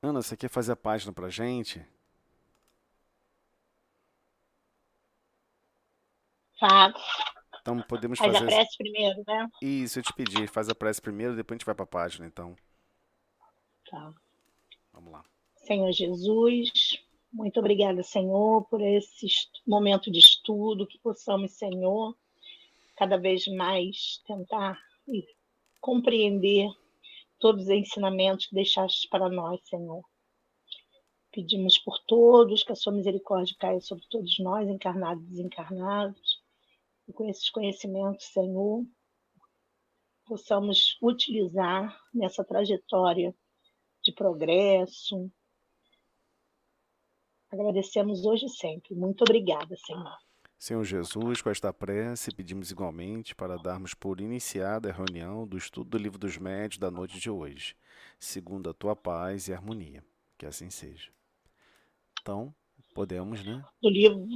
Ana, você quer fazer a página pra gente? Faz, Então podemos faz a fazer prece primeiro, né? isso, eu te pedi, faz a prece primeiro, depois a gente vai pra página, então. Tá. Vamos lá. Senhor Jesus, muito obrigada, Senhor, por esse momento de estudo, que possamos, Senhor, cada vez mais tentar e compreender todos os ensinamentos que deixaste para nós, Senhor. Pedimos por todos que a sua misericórdia caia sobre todos nós, encarnados e desencarnados, e com esses conhecimentos, Senhor, possamos utilizar nessa trajetória de progresso. Agradecemos hoje e sempre. Muito obrigada, Senhor. Senhor Jesus, com esta prece, pedimos igualmente para darmos por iniciada a reunião do estudo do Livro dos Médiuns da noite de hoje, segundo a tua paz e harmonia. Que assim seja. Então, podemos, né? Do livro,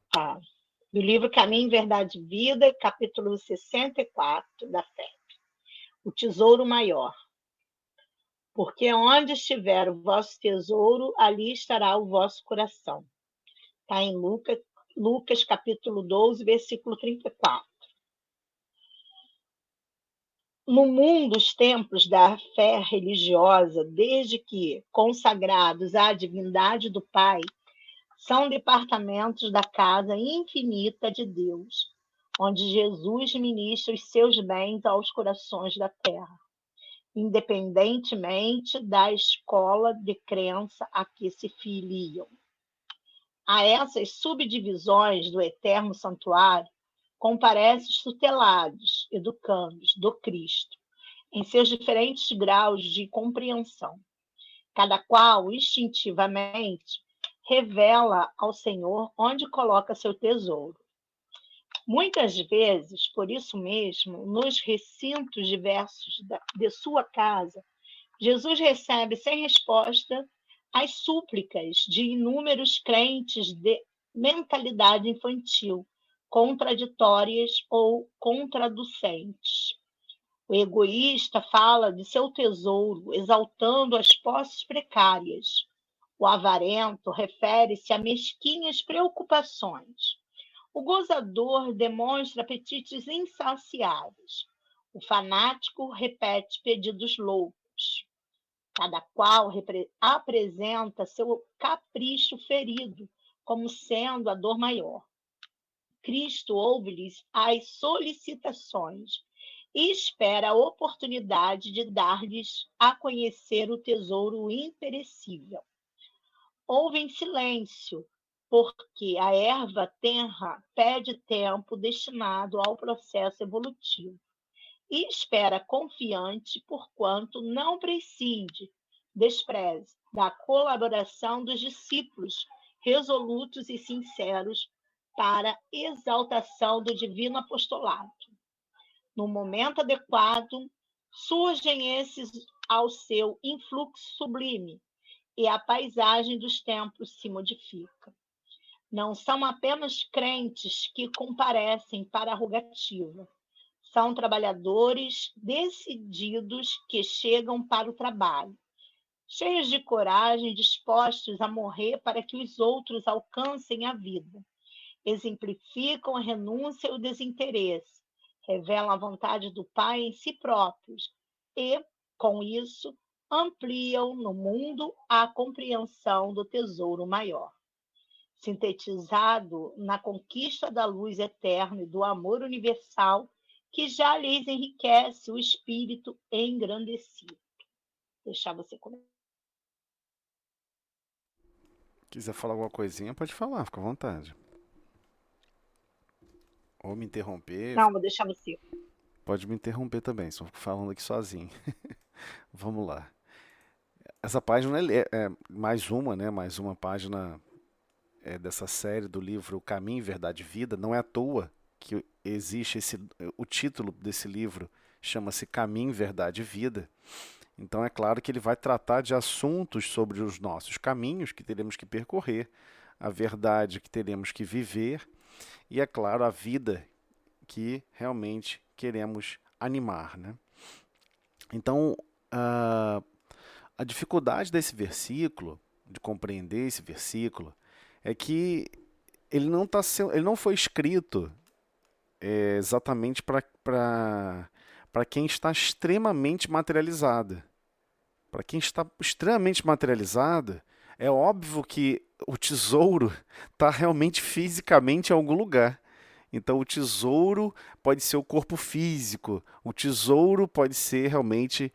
tá, do livro Caminho, Verdade e Vida, capítulo 64 da Fé. O Tesouro Maior. Porque onde estiver o vosso tesouro, ali estará o vosso coração. Está em Lucas capítulo 12, versículo 34. No mundo, os templos da fé religiosa, desde que consagrados à divindade do Pai, são departamentos da casa infinita de Deus, onde Jesus ministra os seus bens aos corações da terra, independentemente da escola de crença a que se filiam. A essas subdivisões do eterno santuário comparecem os tutelados, educandos do Cristo, em seus diferentes graus de compreensão, cada qual instintivamente revela ao Senhor onde coloca seu tesouro. Muitas vezes, por isso mesmo, nos recintos diversos de sua casa, Jesus recebe sem resposta as súplicas de inúmeros crentes de mentalidade infantil, contraditórias ou contraducentes. O egoísta fala de seu tesouro, exaltando as posses precárias. O avarento refere-se a mesquinhas preocupações. O gozador demonstra apetites insaciáveis. O fanático repete pedidos loucos. Cada qual apresenta seu capricho ferido como sendo a dor maior. Cristo ouve-lhes as solicitações e espera a oportunidade de dar-lhes a conhecer o tesouro imperecível. Ouve em silêncio, porque a erva tenra pede tempo destinado ao processo evolutivo, e espera confiante, porquanto não despreze da colaboração dos discípulos resolutos e sinceros para exaltação do divino apostolado. No momento adequado, surgem esses ao seu influxo sublime e a paisagem dos templos se modifica. Não são apenas crentes que comparecem para a rogativa, são trabalhadores decididos que chegam para o trabalho, cheios de coragem, dispostos a morrer para que os outros alcancem a vida. Exemplificam a renúncia e o desinteresse, revelam a vontade do Pai em si próprios e, com isso, ampliam no mundo a compreensão do tesouro maior, sintetizado na conquista da luz eterna e do amor universal que já lhes enriquece o espírito engrandecido. Deixar você começar. Quiser falar alguma coisinha, pode falar, fica à vontade. Ou me interromper, Não, vou deixar você. pode me interromper também, só fico falando aqui sozinho. Vamos lá. Essa página é mais uma, né? Mais uma página dessa série do livro Caminho, Verdade e Vida. Não é à toa que existe o título desse livro chama-se Caminho, Verdade e Vida. Então é claro que ele vai tratar de assuntos sobre os nossos caminhos que teremos que percorrer, a verdade que teremos que viver e, é claro, a vida que realmente queremos animar, né? Então, A dificuldade desse versículo, de compreender esse versículo, é que ele não foi escrito exatamente para quem está extremamente materializado. Para quem está extremamente materializado, é óbvio que o tesouro está realmente fisicamente em algum lugar. Então, o tesouro pode ser o corpo físico, o tesouro pode ser realmente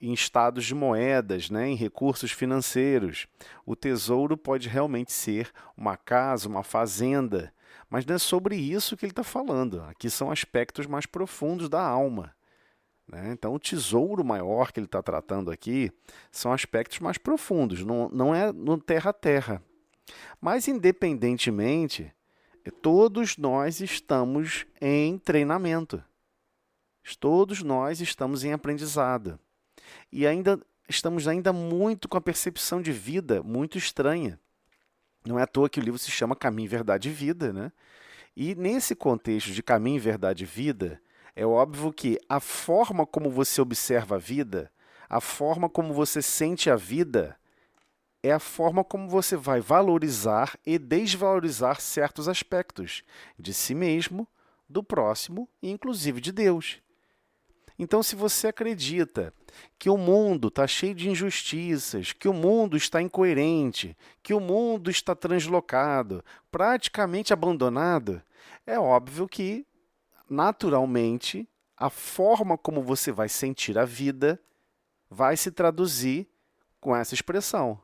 em estados de moedas, né, em recursos financeiros. O tesouro pode realmente ser uma casa, uma fazenda, mas não é sobre isso que ele está falando. Aqui são aspectos mais profundos da alma, né? Então, o tesouro maior que ele está tratando aqui são aspectos mais profundos, não é no terra a terra. Mas, independentemente, todos nós estamos em treinamento, todos nós estamos em aprendizado. E estamos ainda muito com a percepção de vida muito estranha. Não é à toa que o livro se chama Caminho, Verdade e Vida, né? E nesse contexto de caminho, verdade e vida, é óbvio que a forma como você observa a vida, a forma como você sente a vida, é a forma como você vai valorizar e desvalorizar certos aspectos de si mesmo, do próximo e inclusive de Deus. Então, se você acredita que o mundo está cheio de injustiças, que o mundo está incoerente, que o mundo está translocado, praticamente abandonado, é óbvio que, naturalmente, a forma como você vai sentir a vida vai se traduzir com essa expressão.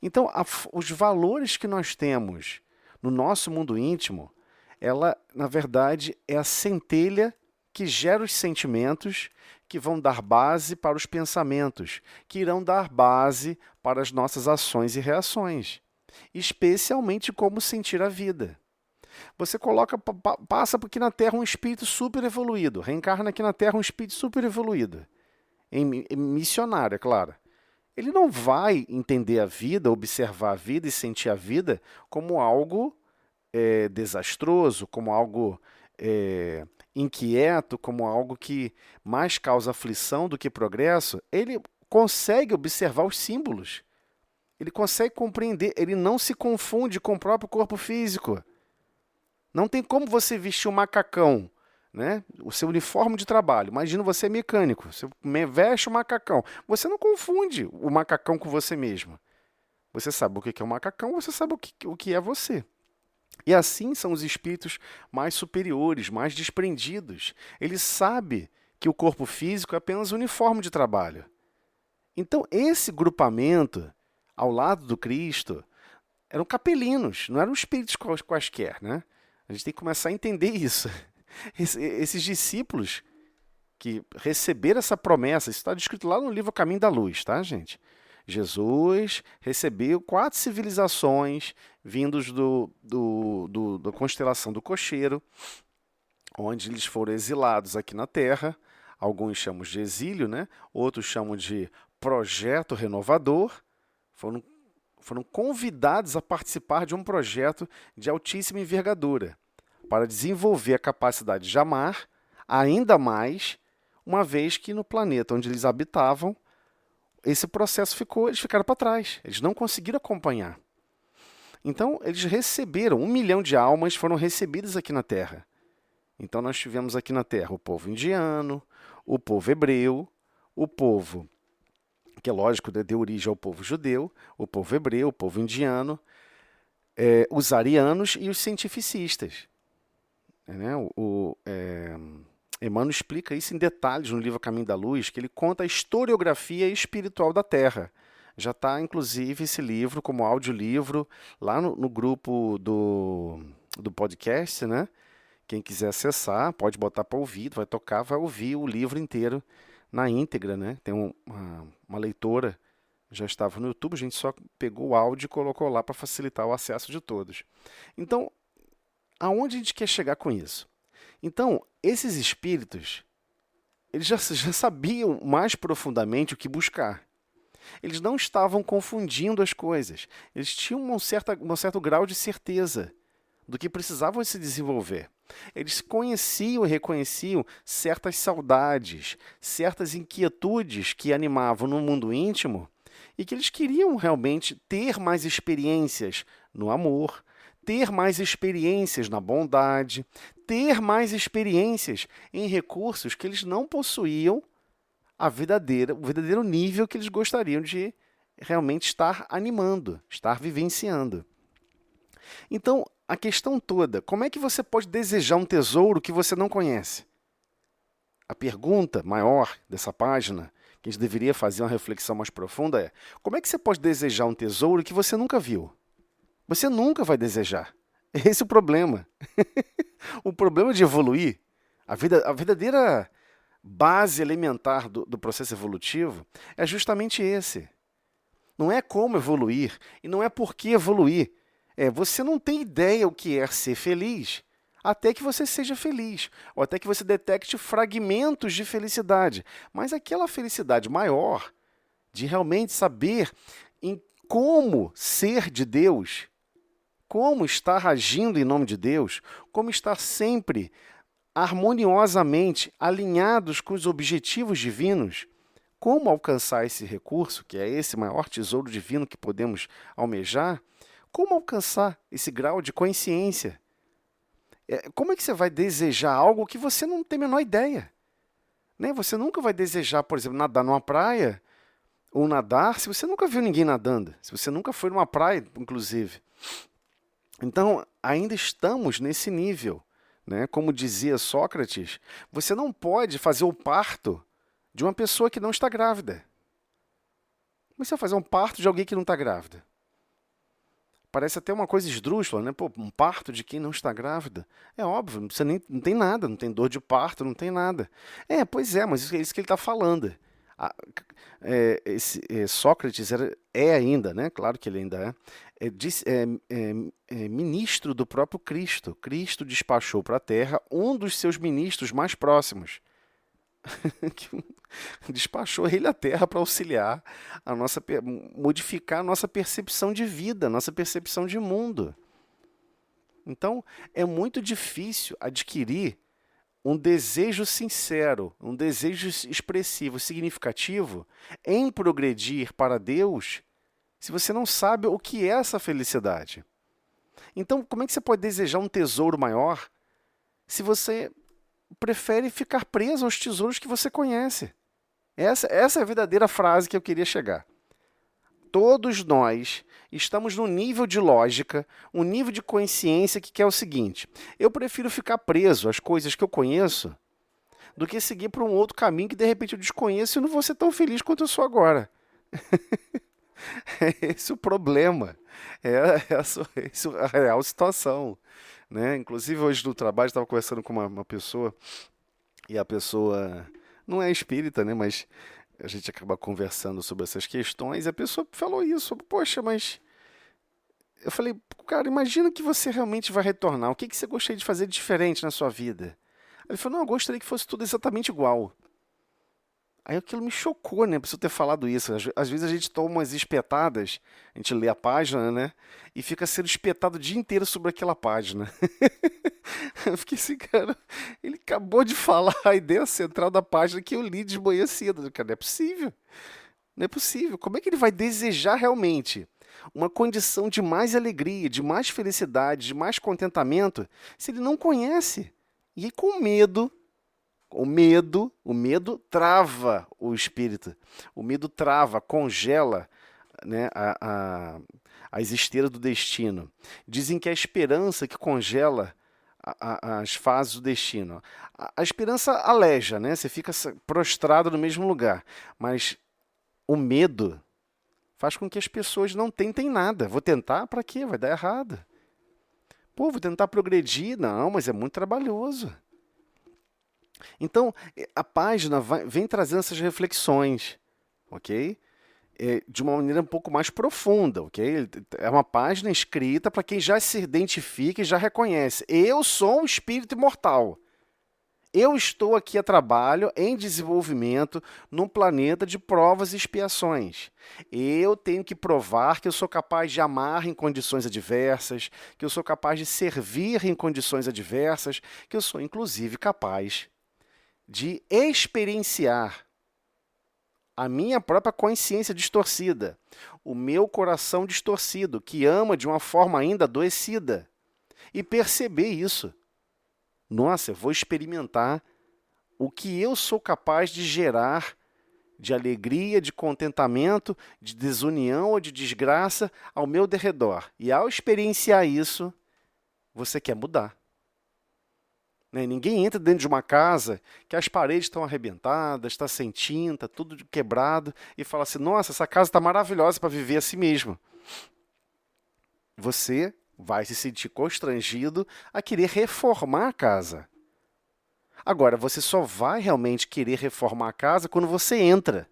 Então, os valores que nós temos no nosso mundo íntimo, ela, na verdade, é a centelha que gera os sentimentos que vão dar base para os pensamentos, que irão dar base para as nossas ações e reações, especialmente como sentir a vida. Você passa aqui na Terra um espírito super evoluído, reencarna aqui na Terra um espírito super evoluído, missionário, é claro. Ele não vai entender a vida, observar a vida e sentir a vida como algo desastroso, como algo inquieto, como algo que mais causa aflição do que progresso. Ele consegue observar os símbolos, ele consegue compreender, ele não se confunde com o próprio corpo físico. Não tem como você vestir um macacão, né? O seu uniforme de trabalho. Imagina você é mecânico, você veste um macacão. Você não confunde o macacão com você mesmo. Você sabe o que é um macacão, você sabe o que é você. E assim são os espíritos mais superiores, mais desprendidos. Ele sabe que o corpo físico é apenas um uniforme de trabalho. Então, esse grupamento, ao lado do Cristo, eram capelinos, não eram espíritos quaisquer, né? A gente tem que começar a entender isso. Esses discípulos que receberam essa promessa, isso está descrito lá no livro Caminho da Luz, tá, gente? Jesus recebeu 4 civilizações vindos da constelação do Cocheiro, onde eles foram exilados aqui na Terra. Alguns chamam de exílio, né? Outros chamam de projeto renovador. Foram convidados a participar de um projeto de altíssima envergadura para desenvolver a capacidade de amar ainda mais, uma vez que no planeta onde eles habitavam, esse processo eles ficaram para trás, eles não conseguiram acompanhar. Então, eles receberam, 1 milhão de almas foram recebidas aqui na Terra. Então, nós tivemos aqui na Terra o povo indiano, o povo hebreu, o povo, que é lógico, deu origem ao povo judeu, o povo hebreu, o povo indiano, os arianos e os cientificistas. Né? Emmanuel explica isso em detalhes no livro Caminho da Luz, que ele conta a historiografia espiritual da Terra. Já está, inclusive, esse livro como audiolivro lá no grupo do podcast, né? Quem quiser acessar, pode botar para ouvir, vai tocar, vai ouvir o livro inteiro na íntegra, né? Tem uma leitora, já estava no YouTube, a gente só pegou o áudio e colocou lá para facilitar o acesso de todos. Então, aonde a gente quer chegar com isso? Então, esses espíritos, eles já sabiam mais profundamente o que buscar. Eles não estavam confundindo as coisas. Eles tinham um certo grau de certeza do que precisavam se desenvolver. Eles conheciam e reconheciam certas saudades, certas inquietudes que animavam no mundo íntimo e que eles queriam realmente ter mais experiências no amor, ter mais experiências na bondade, ter mais experiências em recursos que eles não possuíam o verdadeiro nível que eles gostariam de realmente estar animando, estar vivenciando. Então, a questão toda, como é que você pode desejar um tesouro que você não conhece? A pergunta maior dessa página, que a gente deveria fazer uma reflexão mais profunda é, como é que você pode desejar um tesouro que você nunca viu? Você nunca vai desejar. Esse é o problema. O problema de evoluir, a verdadeira base elementar do processo evolutivo é justamente esse. Não é como evoluir e não é por que evoluir. Você não tem ideia o que é ser feliz até que você seja feliz, ou até que você detecte fragmentos de felicidade. Mas aquela felicidade maior, de realmente saber em como ser de Deus, como estar agindo em nome de Deus, como estar sempre harmoniosamente alinhados com os objetivos divinos, como alcançar esse recurso, que é esse maior tesouro divino que podemos almejar, como alcançar esse grau de consciência? Como é que você vai desejar algo que você não tem a menor ideia? Né? Você nunca vai desejar, por exemplo, nadar numa praia ou nadar se você nunca viu ninguém nadando, se você nunca foi numa praia, inclusive. Então, ainda estamos nesse nível. Né? Como dizia Sócrates, você não pode fazer o parto de uma pessoa que não está grávida. Como você vai fazer um parto de alguém que não está grávida? Parece até uma coisa esdrúxula, né? Pô, um parto de quem não está grávida? É óbvio, não tem nada, não tem dor de parto, não tem nada. Pois é, mas é isso que ele está falando. Sócrates é ainda, né? Claro que ele ainda ministro do próprio Cristo. Cristo despachou para a Terra um dos seus ministros mais próximos. Despachou ele à Terra para auxiliar modificar a nossa percepção de vida, a nossa percepção de mundo. Então, é muito difícil adquirir um desejo sincero, um desejo expressivo, significativo em progredir para Deus, se você não sabe o que é essa felicidade. Então, como é que você pode desejar um tesouro maior se você prefere ficar preso aos tesouros que você conhece? Essa é a verdadeira frase que eu queria chegar. Todos nós estamos num nível de lógica, um nível de consciência que é o seguinte: eu prefiro ficar preso às coisas que eu conheço do que seguir por um outro caminho que de repente eu desconheço e não vou ser tão feliz quanto eu sou agora. Esse é o problema. Essa a real situação. Né? Inclusive, hoje no trabalho, estava conversando com uma pessoa e a pessoa não é espírita, né? Mas a gente acaba conversando sobre essas questões e a pessoa falou isso. Poxa, mas... Eu falei, cara, imagina que você realmente vai retornar. O que você gostaria de fazer diferente na sua vida? Ele falou, não, eu gostaria que fosse tudo exatamente igual. Aí aquilo me chocou, né? Preciso ter falado isso. Às vezes a gente toma umas espetadas, a gente lê a página, né? E fica sendo espetado o dia inteiro sobre aquela página. Eu fiquei assim, cara, ele acabou de falar a ideia central da página que eu li de manhã cedo. Cara, não é possível. Não é possível. Como é que ele vai desejar realmente uma condição de mais alegria, de mais felicidade, de mais contentamento, se ele não conhece? E aí, com medo... O medo trava o espírito. O medo trava, congela, né, as esteiras do destino. Dizem que é a esperança que congela as fases do destino. A esperança aleja, né? Você fica prostrado no mesmo lugar. Mas o medo faz com que as pessoas não tentem nada. Vou tentar para quê? Vai dar errado. Pô, vou tentar progredir. Não, mas é muito trabalhoso. Então, a página vem trazendo essas reflexões, ok? De uma maneira um pouco mais profunda, ok? É uma página escrita para quem já se identifica e já reconhece. Eu sou um espírito imortal. Eu estou aqui a trabalho, em desenvolvimento, num planeta de provas e expiações. Eu tenho que provar que eu sou capaz de amar em condições adversas, que eu sou capaz de servir em condições adversas, que eu sou, inclusive, capaz de experienciar a minha própria consciência distorcida, o meu coração distorcido, que ama de uma forma ainda adoecida, e perceber isso. Nossa, eu vou experimentar o que eu sou capaz de gerar de alegria, de contentamento, de desunião ou de desgraça ao meu derredor. E ao experienciar isso, você quer mudar. Né? Ninguém entra dentro de uma casa que as paredes estão arrebentadas, está sem tinta, tudo quebrado, e fala assim, nossa, essa casa está maravilhosa para viver assim mesmo. Você vai se sentir constrangido a querer reformar a casa. Agora, você só vai realmente querer reformar a casa quando você entra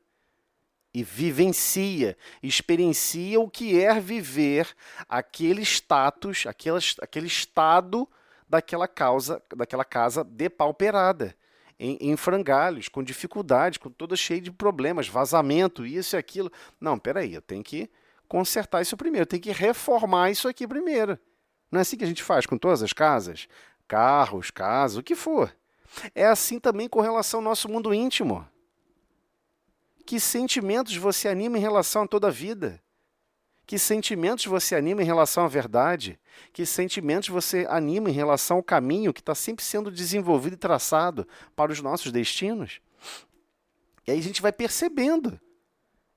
e vivencia, experiencia o que é viver aquele status, aquele estado daquela casa depauperada, em frangalhos, com dificuldade, com toda cheia de problemas, vazamento, isso e aquilo. Não, peraí, eu tenho que consertar isso primeiro, eu tenho que reformar isso aqui primeiro. Não é assim que a gente faz com todas as casas? Carros, casas, o que for. É assim também com relação ao nosso mundo íntimo. Que sentimentos você anima em relação a toda a vida? Que sentimentos você anima em relação à verdade? Que sentimentos você anima em relação ao caminho que está sempre sendo desenvolvido e traçado para os nossos destinos? E aí a gente vai percebendo.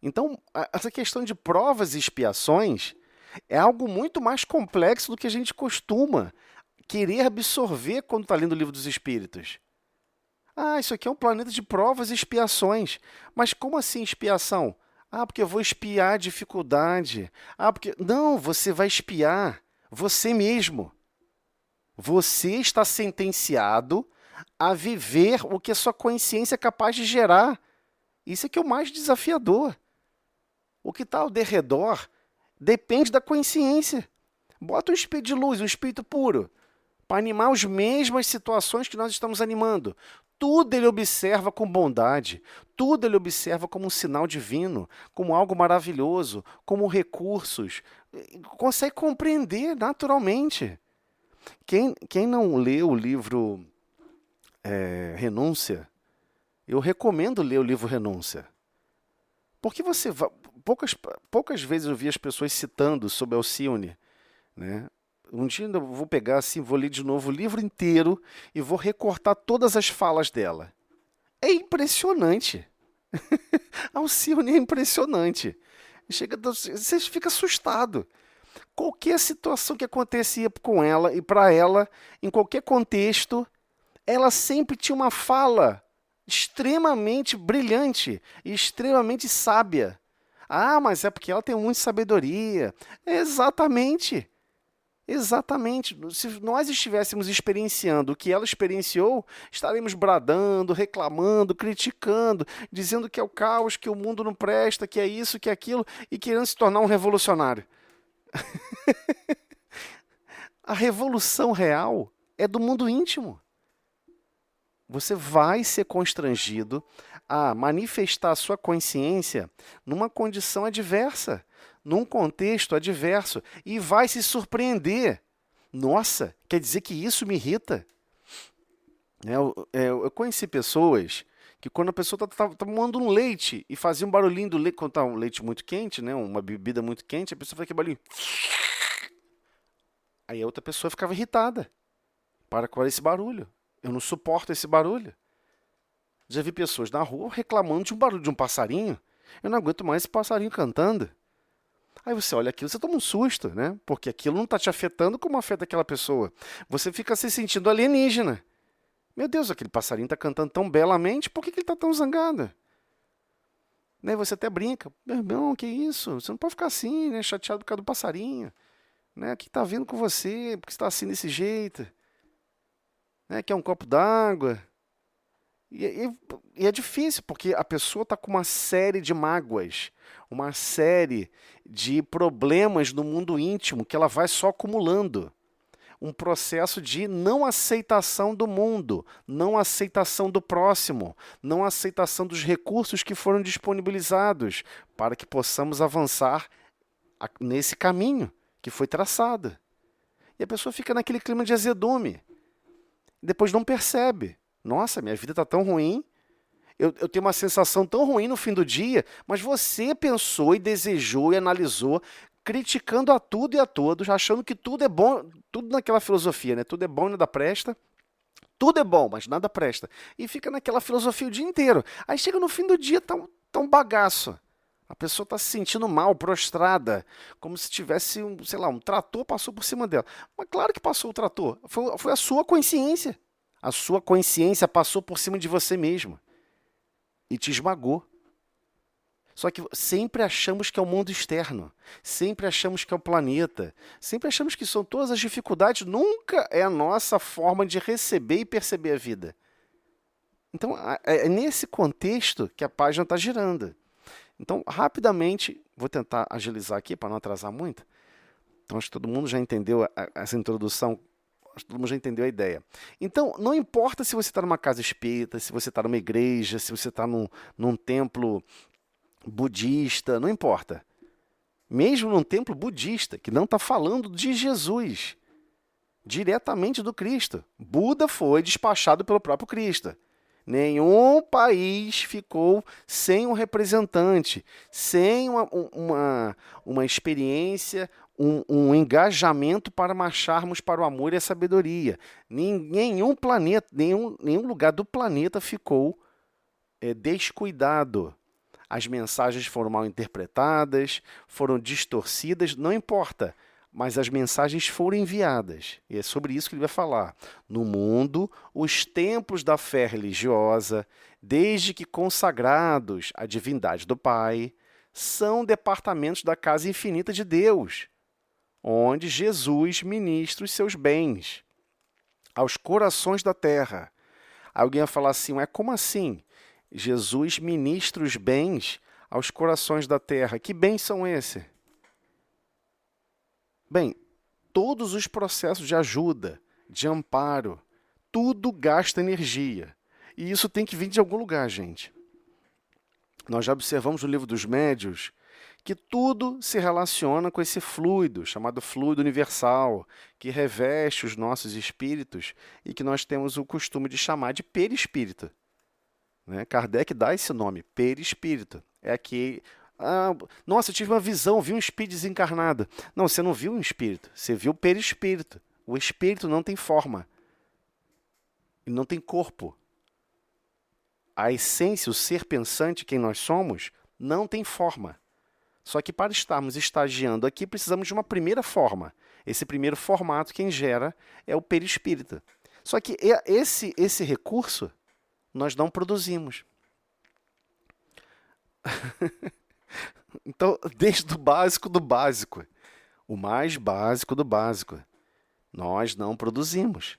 Então, essa questão de provas e expiações é algo muito mais complexo do que a gente costuma querer absorver quando está lendo o Livro dos Espíritos. Ah, isso aqui é um planeta de provas e expiações. Mas como assim expiação? Ah, porque eu vou expiar a dificuldade. Ah, porque... Não, você vai expiar você mesmo. Você está sentenciado a viver o que a sua consciência é capaz de gerar. Isso é que é o mais desafiador. O que está ao derredor depende da consciência. Bota um espírito de luz, um espírito puro, para animar as mesmas situações que nós estamos animando. Tudo ele observa com bondade, tudo ele observa como um sinal divino, como algo maravilhoso, como recursos. Consegue compreender naturalmente. Quem não lê o livro Renúncia, eu recomendo ler o livro Renúncia. Porque poucas vezes eu vi as pessoas citando sobre Alcione, né? Um dia eu vou pegar assim, vou ler de novo o livro inteiro e vou recortar todas as falas dela. É impressionante. A Alcione é impressionante. Você fica assustado. Qualquer situação que acontecia com ela e para ela, em qualquer contexto, ela sempre tinha uma fala extremamente brilhante e extremamente sábia. Ah, mas é porque ela tem muita sabedoria. Exatamente. Exatamente. Se nós estivéssemos experienciando o que ela experienciou, estaremos bradando, reclamando, criticando, dizendo que é o caos, que o mundo não presta, que é isso, que é aquilo, e querendo se tornar um revolucionário. A revolução real é do mundo íntimo. Você vai ser constrangido a manifestar a sua consciência numa condição adversa, num contexto adverso, e vai se surpreender. Nossa, quer dizer que isso me irrita? Eu conheci pessoas que quando a pessoa está tomando um leite e fazia um barulhinho do leite, quando está um leite muito quente, né, uma bebida muito quente, a pessoa fazia aquele barulhinho. Aí a outra pessoa ficava irritada. Para com esse barulho. Eu não suporto esse barulho. Já vi pessoas na rua reclamando de um barulho de um passarinho. Eu não aguento mais esse passarinho cantando. Aí você olha aquilo, você toma um susto, né? Porque aquilo não está te afetando como afeta aquela pessoa. Você fica se sentindo alienígena. Meu Deus, aquele passarinho está cantando tão belamente, por que ele está tão zangado? Né? Você até brinca. Meu irmão, que isso? Você não pode ficar assim, né? Chateado por causa do passarinho. Né? O que está vindo com você? Por que você está assim desse jeito? Né? Quer um copo d'água? E é difícil, porque a pessoa está com uma série de mágoas, uma série de problemas no mundo íntimo que ela vai só acumulando. um processo de não aceitação do mundo, não aceitação do próximo, não aceitação dos recursos que foram disponibilizados para que possamos avançar nesse caminho que foi traçado. E a pessoa fica naquele clima de azedume. Depois não percebe. Nossa, minha vida está tão ruim. Eu tenho uma sensação tão ruim no fim do dia, mas você pensou e desejou e analisou, criticando a tudo e a todos, achando que tudo é bom, tudo naquela filosofia, né? Tudo é bom e nada presta. Tudo é bom, mas nada presta. E fica naquela filosofia o dia inteiro. Aí chega no fim do dia, tá um bagaço. A pessoa está se sentindo mal, prostrada, como se tivesse, sei lá, um trator passou por cima dela. Mas claro que passou o trator. Foi a sua consciência. A sua consciência passou por cima de você mesmo e te esmagou. Só que sempre achamos que é o mundo externo, sempre achamos que é o planeta, sempre achamos que são todas as dificuldades, nunca é a nossa forma de receber e perceber a vida. Então, é nesse contexto que a página está girando. Então, rapidamente, vou tentar agilizar aqui para não atrasar muito. Então, acho que todo mundo já entendeu essa introdução, acho que todo mundo já entendeu a ideia. Então, não importa se você está numa casa espírita, se você está numa igreja, se você está num templo budista, não importa. Mesmo num templo budista, que não está falando de Jesus, diretamente do Cristo. Buda foi despachado pelo próprio Cristo. Nenhum país ficou sem um representante, sem uma experiência, um engajamento para marcharmos para o amor e a sabedoria. Nenhum planeta, nenhum lugar do planeta ficou descuidado. As mensagens foram mal interpretadas, foram distorcidas, não importa. Mas as mensagens foram enviadas, e é sobre isso que ele vai falar. No mundo, os templos da fé religiosa, desde que consagrados à divindade do Pai, são departamentos da casa infinita de Deus, onde Jesus ministra os seus bens aos corações da terra. Alguém vai falar assim, mas como assim? Jesus ministra os bens aos corações da terra. Que bens são esses? Bem, todos os processos de ajuda, de amparo, tudo gasta energia. E isso tem que vir de algum lugar, gente. Nós já observamos no livro dos médiuns que tudo se relaciona com esse fluido, chamado fluido universal, que reveste os nossos espíritos e que nós temos o costume de chamar de perispírito. Né? Kardec dá esse nome, perispírito. É aquele... nossa, eu tive uma visão, vi um espírito desencarnado. Não, você não viu um espírito, você viu o perispírito. O espírito não tem forma, ele não tem corpo. A essência, o ser pensante, quem nós somos, não tem forma. Só que para estarmos estagiando aqui, precisamos de uma primeira forma. Esse primeiro formato, quem gera, é o perispírito. Só que esse recurso, nós não produzimos. Então, desde o básico do básico, o mais básico do básico, nós não produzimos.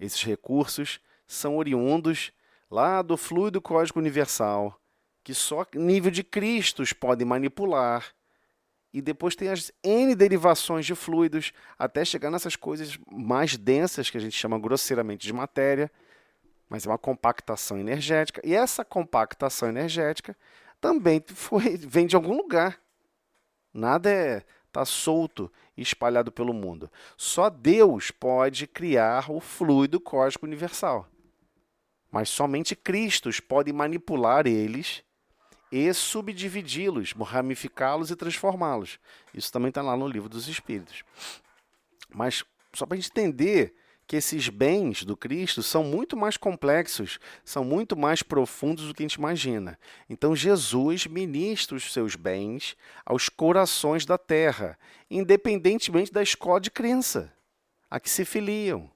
Esses recursos são oriundos lá do fluido cósmico universal, que só nível de cristos pode manipular, e depois tem as N derivações de fluidos, até chegar nessas coisas mais densas, que a gente chama grosseiramente de matéria, mas é uma compactação energética, e essa compactação energética também vem de algum lugar. Nada está solto e espalhado pelo mundo. Só Deus pode criar o fluido cósmico universal. Mas somente Cristos pode manipular eles e subdividi-los, ramificá-los e transformá-los. Isso também está lá no Livro dos Espíritos. Mas só para a gente entender que esses bens do Cristo são muito mais complexos, são muito mais profundos do que a gente imagina. Então, Jesus ministra os seus bens aos corações da terra, independentemente da escola de crença a que se filiam.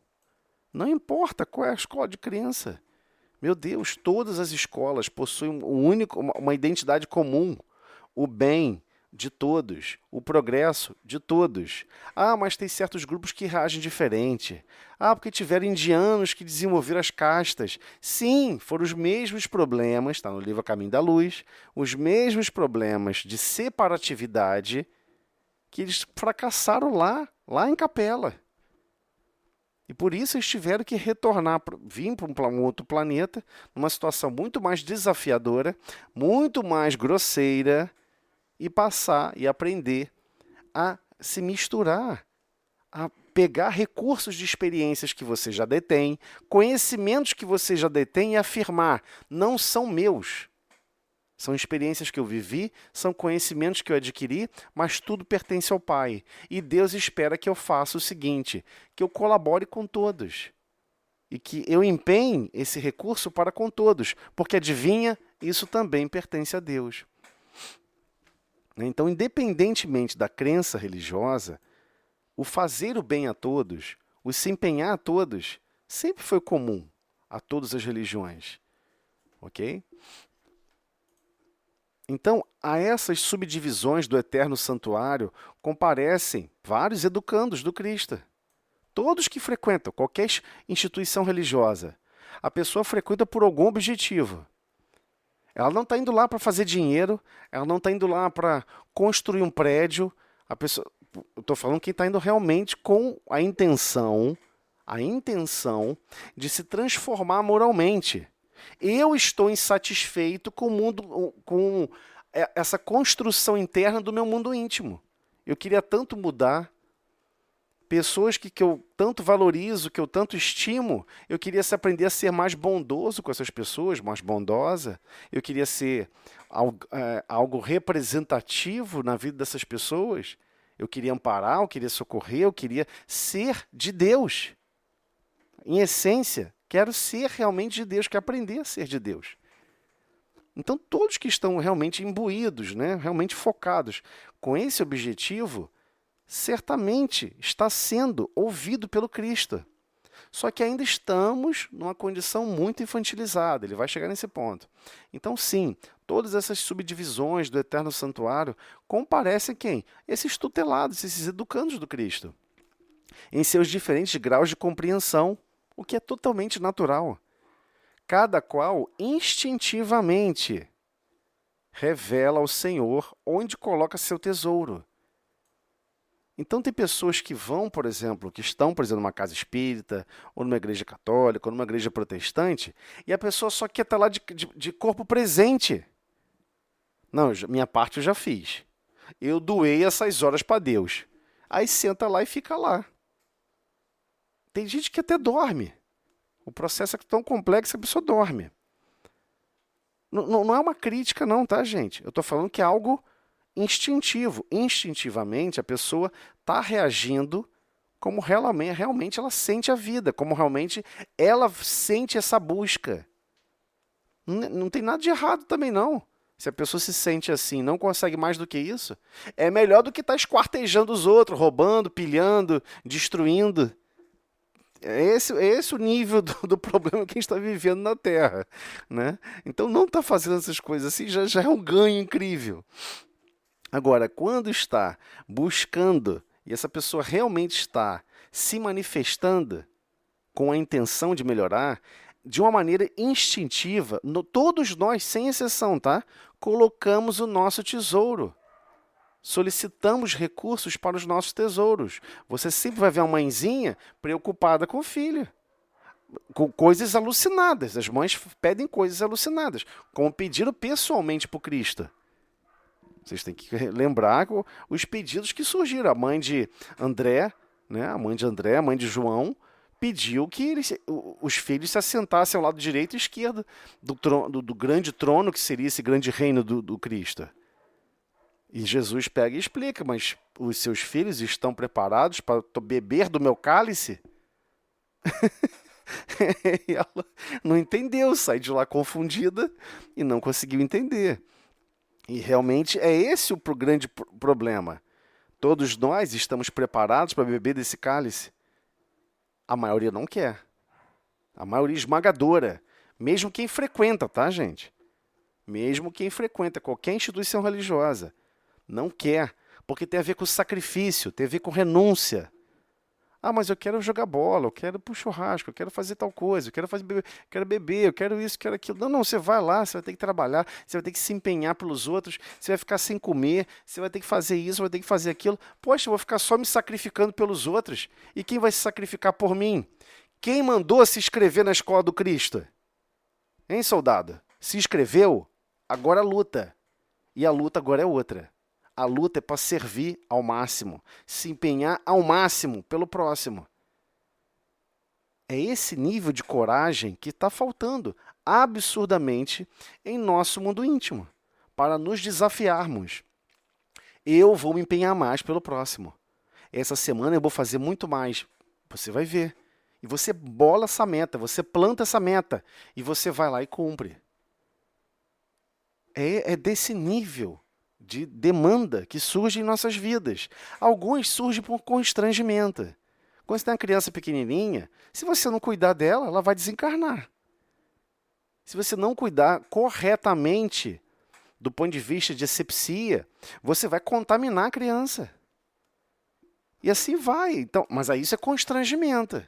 Não importa qual é a escola de crença. Meu Deus, todas as escolas possuem uma identidade comum, o bem de todos, o progresso de todos. Mas tem certos grupos que reagem diferente. Porque tiveram indianos que desenvolveram as castas. Sim, foram os mesmos problemas, está no livro A Caminho da Luz, os mesmos problemas de separatividade que eles fracassaram lá em Capela. E por isso eles tiveram que retornar, vir para um outro planeta, numa situação muito mais desafiadora, muito mais grosseira, e passar e aprender a se misturar, a pegar recursos de experiências que você já detém, conhecimentos que você já detém e afirmar, não são meus. São experiências que eu vivi, são conhecimentos que eu adquiri, mas tudo pertence ao Pai. E Deus espera que eu faça o seguinte, que eu colabore com todos. E que eu empenhe esse recurso para com todos, porque adivinha, isso também pertence a Deus. Então, independentemente da crença religiosa, o fazer o bem a todos, o se empenhar a todos, sempre foi comum a todas as religiões. Ok? Então, a essas subdivisões do eterno santuário comparecem vários educandos do Cristo. Todos que frequentam qualquer instituição religiosa. A pessoa frequenta por algum objetivo. Ela não está indo lá para fazer dinheiro, ela não está indo lá para construir um prédio. Eu estou falando que está indo realmente com a intenção de se transformar moralmente. Eu estou insatisfeito com o mundo, com essa construção interna do meu mundo íntimo. Eu queria tanto mudar. Pessoas que eu tanto valorizo, que eu tanto estimo, eu queria aprender a ser mais bondoso com essas pessoas, mais bondosa. Eu queria ser algo representativo na vida dessas pessoas. Eu queria amparar, eu queria socorrer, eu queria ser de Deus. Em essência, quero ser realmente de Deus, quero aprender a ser de Deus. Então, todos que estão realmente imbuídos, né, realmente focados com esse objetivo, certamente está sendo ouvido pelo Cristo. Só que ainda estamos numa condição muito infantilizada, ele vai chegar nesse ponto. Então, sim, todas essas subdivisões do eterno santuário comparecem quem? Esses tutelados, esses educandos do Cristo, em seus diferentes graus de compreensão, o que é totalmente natural. Cada qual instintivamente revela ao Senhor onde coloca seu tesouro. Então, tem pessoas que vão, por exemplo, que estão, por exemplo, numa casa espírita, ou numa igreja católica, ou numa igreja protestante, e a pessoa só quer estar lá de corpo presente. Não, minha parte eu já fiz. Eu doei essas horas para Deus. Aí senta lá e fica lá. Tem gente que até dorme. O processo é tão complexo que a pessoa dorme. Não é uma crítica não, tá, gente? Eu estou falando que é algo instintivo. Instintivamente, a pessoa está reagindo como realmente ela sente a vida, como realmente ela sente essa busca. Não tem nada de errado também, não. Se a pessoa se sente assim, não consegue mais do que isso, é melhor do que estar esquartejando os outros, roubando, pilhando, destruindo. É esse o nível do problema que a gente está vivendo na Terra. Né? Então, não está fazendo essas coisas assim já é um ganho incrível. Agora, quando está buscando, e essa pessoa realmente está se manifestando com a intenção de melhorar, de uma maneira instintiva, todos nós, sem exceção, tá? Colocamos o nosso tesouro. Solicitamos recursos para os nossos tesouros. Você sempre vai ver uma mãezinha preocupada com o filho. Com coisas alucinadas. As mães pedem coisas alucinadas, como pediram pessoalmente para o Cristo. Vocês têm que lembrar os pedidos que surgiram. A mãe de André, né, a mãe de João, pediu que os filhos se assentassem ao lado direito e esquerdo do grande trono, que seria esse grande reino do Cristo. E Jesus pega e explica, mas os seus filhos estão preparados para beber do meu cálice? E ela não entendeu, sai de lá confundida e não conseguiu entender. E realmente é esse o grande problema. Todos nós estamos preparados para beber desse cálice. A maioria não quer. A maioria esmagadora. Mesmo quem frequenta, tá, gente? Mesmo quem frequenta qualquer instituição religiosa. Não quer. Porque tem a ver com sacrifício, tem a ver com renúncia. Ah, mas eu quero jogar bola, eu quero ir pro churrasco, eu quero fazer tal coisa, quero beber, eu quero isso, quero aquilo. Não, não, você vai lá, você vai ter que trabalhar, você vai ter que se empenhar pelos outros, você vai ficar sem comer, você vai ter que fazer isso, vai ter que fazer aquilo. Poxa, eu vou ficar só me sacrificando pelos outros. E quem vai se sacrificar por mim? Quem mandou se inscrever na escola do Cristo? Hein, soldado? Se inscreveu? Agora luta. E a luta agora é outra. A luta é para servir ao máximo, se empenhar ao máximo pelo próximo. É esse nível de coragem que está faltando absurdamente em nosso mundo íntimo, para nos desafiarmos. Eu vou me empenhar mais pelo próximo. Essa semana eu vou fazer muito mais. Você vai ver. E você bola essa meta, você planta essa meta e você vai lá e cumpre. É desse nível de demanda que surge em nossas vidas. Alguns surgem por constrangimento. Quando você tem uma criança pequenininha, se você não cuidar dela, ela vai desencarnar. Se você não cuidar corretamente do ponto de vista de asepsia, você vai contaminar a criança. E assim vai. Então, mas aí isso é constrangimento.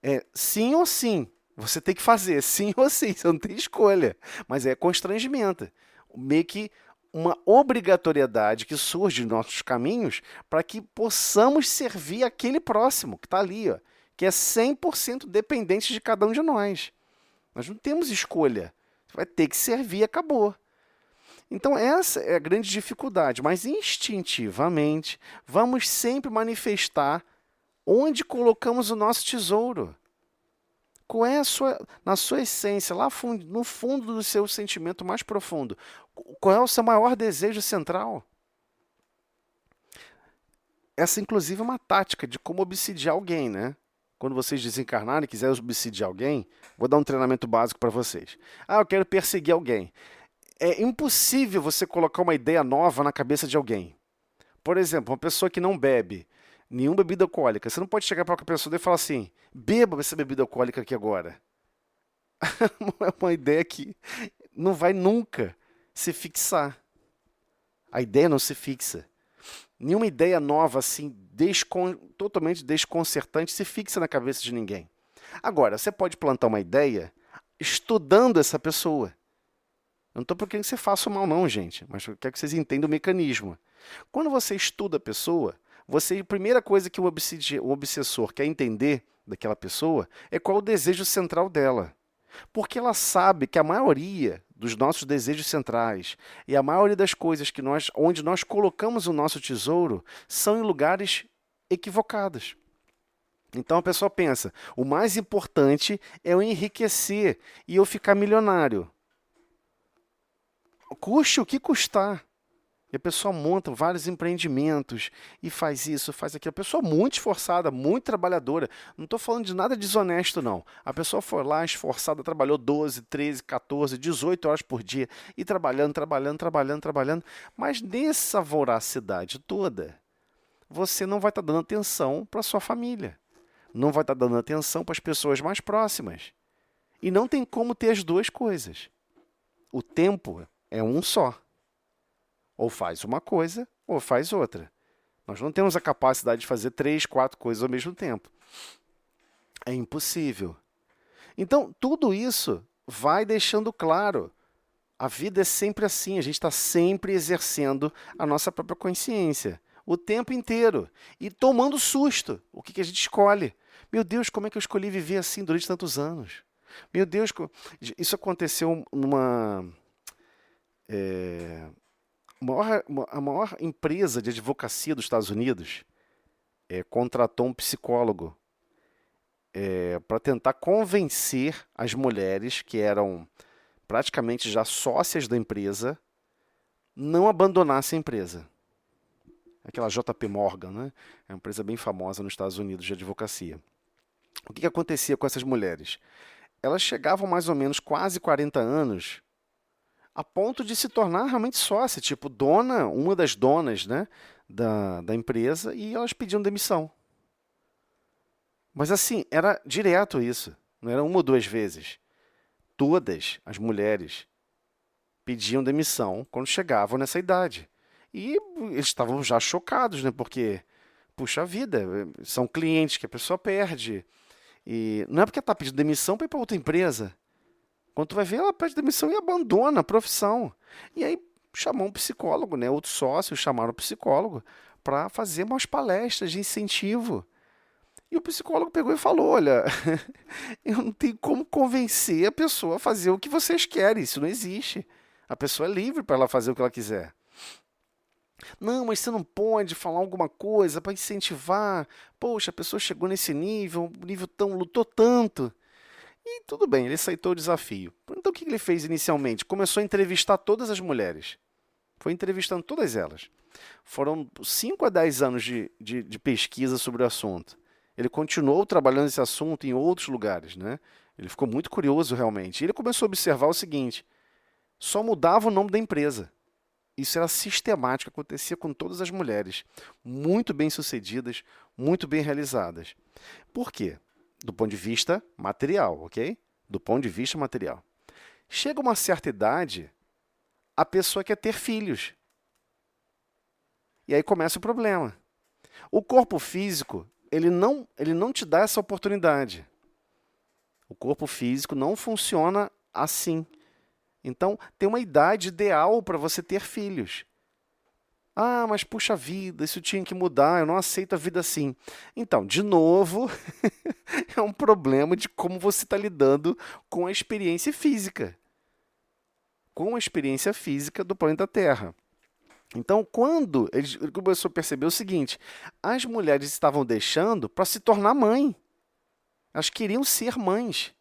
É sim ou sim. Você tem que fazer sim ou sim, você não tem escolha. Mas é constrangimento. Meio que uma obrigatoriedade que surge nos nossos caminhos para que possamos servir aquele próximo que está ali, ó, que é 100% dependente de cada um de nós. Nós não temos escolha. Você vai ter que servir e acabou. Então, essa é a grande dificuldade, mas instintivamente vamos sempre manifestar onde colocamos o nosso tesouro. Qual é na sua essência, lá no fundo do seu sentimento mais profundo, qual é o seu maior desejo central? Essa, inclusive, é uma tática de como obsidiar alguém, né? Quando vocês desencarnarem e quiserem obsidiar alguém, vou dar um treinamento básico para vocês. Ah, eu quero perseguir alguém. É impossível você colocar uma ideia nova na cabeça de alguém. Por exemplo, uma pessoa que não bebe nenhuma bebida alcoólica. Você não pode chegar para a pessoa e falar assim, beba essa bebida alcoólica aqui agora. É uma ideia que não vai nunca se fixar. A ideia não se fixa. Nenhuma ideia nova, assim, totalmente desconcertante, se fixa na cabeça de ninguém. Agora, você pode plantar uma ideia estudando essa pessoa. Eu não estou querendo que você faça mal, não, gente, mas eu quero que vocês entendam o mecanismo. Quando você estuda a pessoa, a primeira coisa que o obsessor quer entender daquela pessoa é qual é o desejo central dela. Porque ela sabe que a maioria dos nossos desejos centrais e a maioria das coisas onde nós colocamos o nosso tesouro são em lugares equivocados. Então a pessoa pensa, o mais importante é eu enriquecer e eu ficar milionário. Custe o que custar. E a pessoa monta vários empreendimentos e faz isso, faz aquilo. A pessoa muito esforçada, muito trabalhadora. Não estou falando de nada desonesto, não. A pessoa foi lá, esforçada, trabalhou 12, 13, 14, 18 horas por dia e trabalhando, trabalhando, trabalhando, trabalhando. Mas nessa voracidade toda, você não vai estar dando atenção para a sua família. Não vai estar dando atenção para as pessoas mais próximas. E não tem como ter as duas coisas. O tempo é um só. Ou faz uma coisa, ou faz outra. Nós não temos a capacidade de fazer 3, 4 coisas ao mesmo tempo. É impossível. Então, tudo isso vai deixando claro. A vida é sempre assim, a gente está sempre exercendo a nossa própria consciência. O tempo inteiro. E tomando susto. O que a gente escolhe? Meu Deus, como é que eu escolhi viver assim durante tantos anos? Meu Deus, isso aconteceu numa... A maior empresa de advocacia dos Estados Unidos contratou um psicólogo para tentar convencer as mulheres que eram praticamente já sócias da empresa não abandonassem a empresa. Aquela JP Morgan, né? É uma empresa bem famosa nos Estados Unidos de advocacia. O que acontecia com essas mulheres? Elas chegavam mais ou menos quase 40 anos a ponto de se tornar realmente sócia, tipo uma das donas, né, da empresa, e elas pediam demissão. Mas assim, era direto isso, não era uma ou duas vezes. Todas as mulheres pediam demissão quando chegavam nessa idade. E eles estavam já chocados, né, porque, puxa vida, são clientes que a pessoa perde. E não é porque ela está pedindo demissão para ir para outra empresa. Quando tu vai ver, ela pede demissão e abandona a profissão. E aí chamou um psicólogo, né? Outros sócios chamaram o psicólogo para fazer umas palestras de incentivo. E o psicólogo pegou e falou: olha, eu não tenho como convencer a pessoa a fazer o que vocês querem, isso não existe. A pessoa é livre para ela fazer o que ela quiser. Não, mas você não pode falar alguma coisa para incentivar. Poxa, a pessoa chegou nesse nível, um nível tão, lutou tanto. E tudo bem, ele aceitou o desafio. Então o que ele fez inicialmente? Começou a entrevistar todas as mulheres. Foi entrevistando todas elas. Foram 5 a 10 anos de pesquisa sobre o assunto. Ele continuou trabalhando esse assunto em outros lugares, né? Ele ficou muito curioso realmente. E ele começou a observar o seguinte: só mudava o nome da empresa. Isso era sistemático, acontecia com todas as mulheres, muito bem-sucedidas, muito bem realizadas. Por quê? Do ponto de vista material, ok? Do ponto de vista material. Chega uma certa idade, a pessoa quer ter filhos. E aí começa o problema. O corpo físico, ele não te dá essa oportunidade. O corpo físico não funciona assim. Então, tem uma idade ideal para você ter filhos. Ah, mas puxa vida, isso tinha que mudar, eu não aceito a vida assim. Então, de novo, é um problema de como você está lidando com a experiência física. Com a experiência física do planeta Terra. Então, quando ele começou a perceber o seguinte, as mulheres estavam deixando para se tornar mãe. Elas queriam ser mães.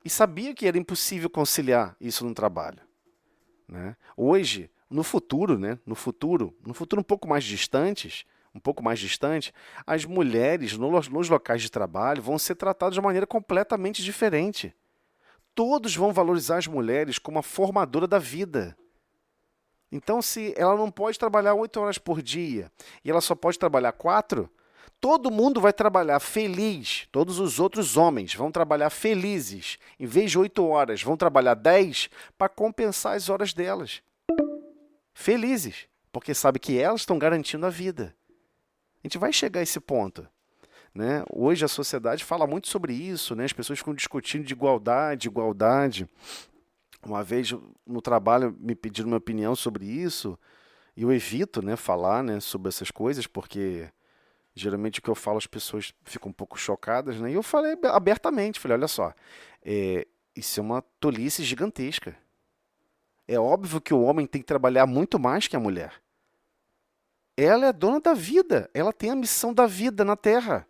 E sabia que era impossível conciliar isso no trabalho, né? Hoje, no futuro, né? No futuro um pouco mais distante, as mulheres nos locais de trabalho vão ser tratadas de uma maneira completamente diferente. Todos vão valorizar as mulheres como a formadora da vida. Então, se ela não pode trabalhar 8 horas por dia e ela só pode trabalhar 4, todo mundo vai trabalhar feliz, todos os outros homens vão trabalhar felizes. Em vez de 8 horas, vão trabalhar 10 para compensar as horas delas. Felizes, porque sabe que elas estão garantindo a vida. A gente vai chegar a esse ponto, né? Hoje a sociedade fala muito sobre isso, né? As pessoas ficam discutindo de igualdade, igualdade. Uma vez no trabalho me pediram minha opinião sobre isso, e eu evito, né, falar, né, sobre essas coisas, porque geralmente o que eu falo as pessoas ficam um pouco chocadas, né? E eu falei abertamente, falei, olha só, isso é uma tolice gigantesca. É óbvio que o homem tem que trabalhar muito mais que a mulher. Ela é dona da vida, ela tem a missão da vida na Terra.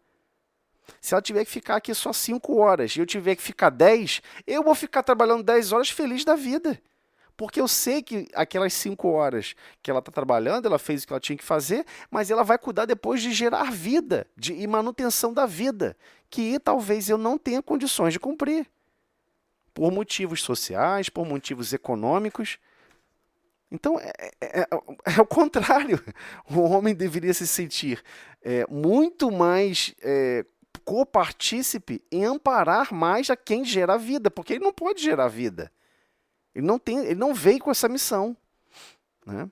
Se ela tiver que ficar aqui só 5 horas e eu tiver que ficar 10, eu vou ficar trabalhando 10 horas feliz da vida. Porque eu sei que aquelas 5 horas que ela está trabalhando, ela fez o que ela tinha que fazer, mas ela vai cuidar depois de gerar vida e manutenção da vida, que talvez eu não tenha condições de cumprir. Por motivos sociais, por motivos econômicos. Então, é o contrário. O homem deveria se sentir muito mais copartícipe em amparar mais a quem gera a vida, porque ele não pode gerar vida. Ele não veio com essa missão, né?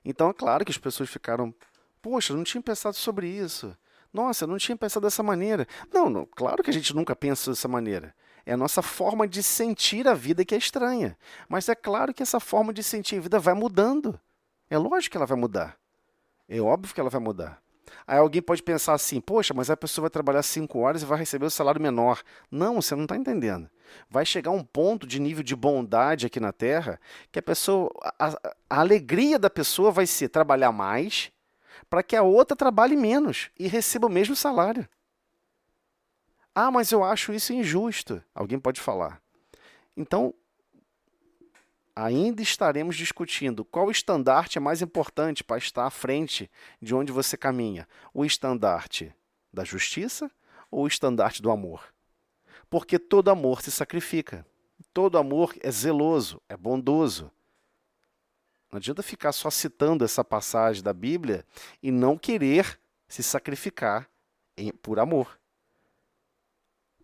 Então, é claro que as pessoas ficaram, poxa, eu não tinha pensado sobre isso. Nossa, eu não tinha pensado dessa maneira. Não, claro que a gente nunca pensa dessa maneira. É a nossa forma de sentir a vida que é estranha. Mas é claro que essa forma de sentir a vida vai mudando. É lógico que ela vai mudar. É óbvio que ela vai mudar. Aí alguém pode pensar assim, poxa, mas a pessoa vai trabalhar 5 horas e vai receber o salário menor. Não, você não está entendendo. Vai chegar um ponto de nível de bondade aqui na Terra que a alegria da pessoa vai ser trabalhar mais para que a outra trabalhe menos e receba o mesmo salário. Ah, mas eu acho isso injusto. Alguém pode falar. Então, ainda estaremos discutindo qual estandarte é mais importante para estar à frente de onde você caminha. O estandarte da justiça ou o estandarte do amor? Porque todo amor se sacrifica. Todo amor é zeloso, é bondoso. Não adianta ficar só citando essa passagem da Bíblia e não querer se sacrificar por amor.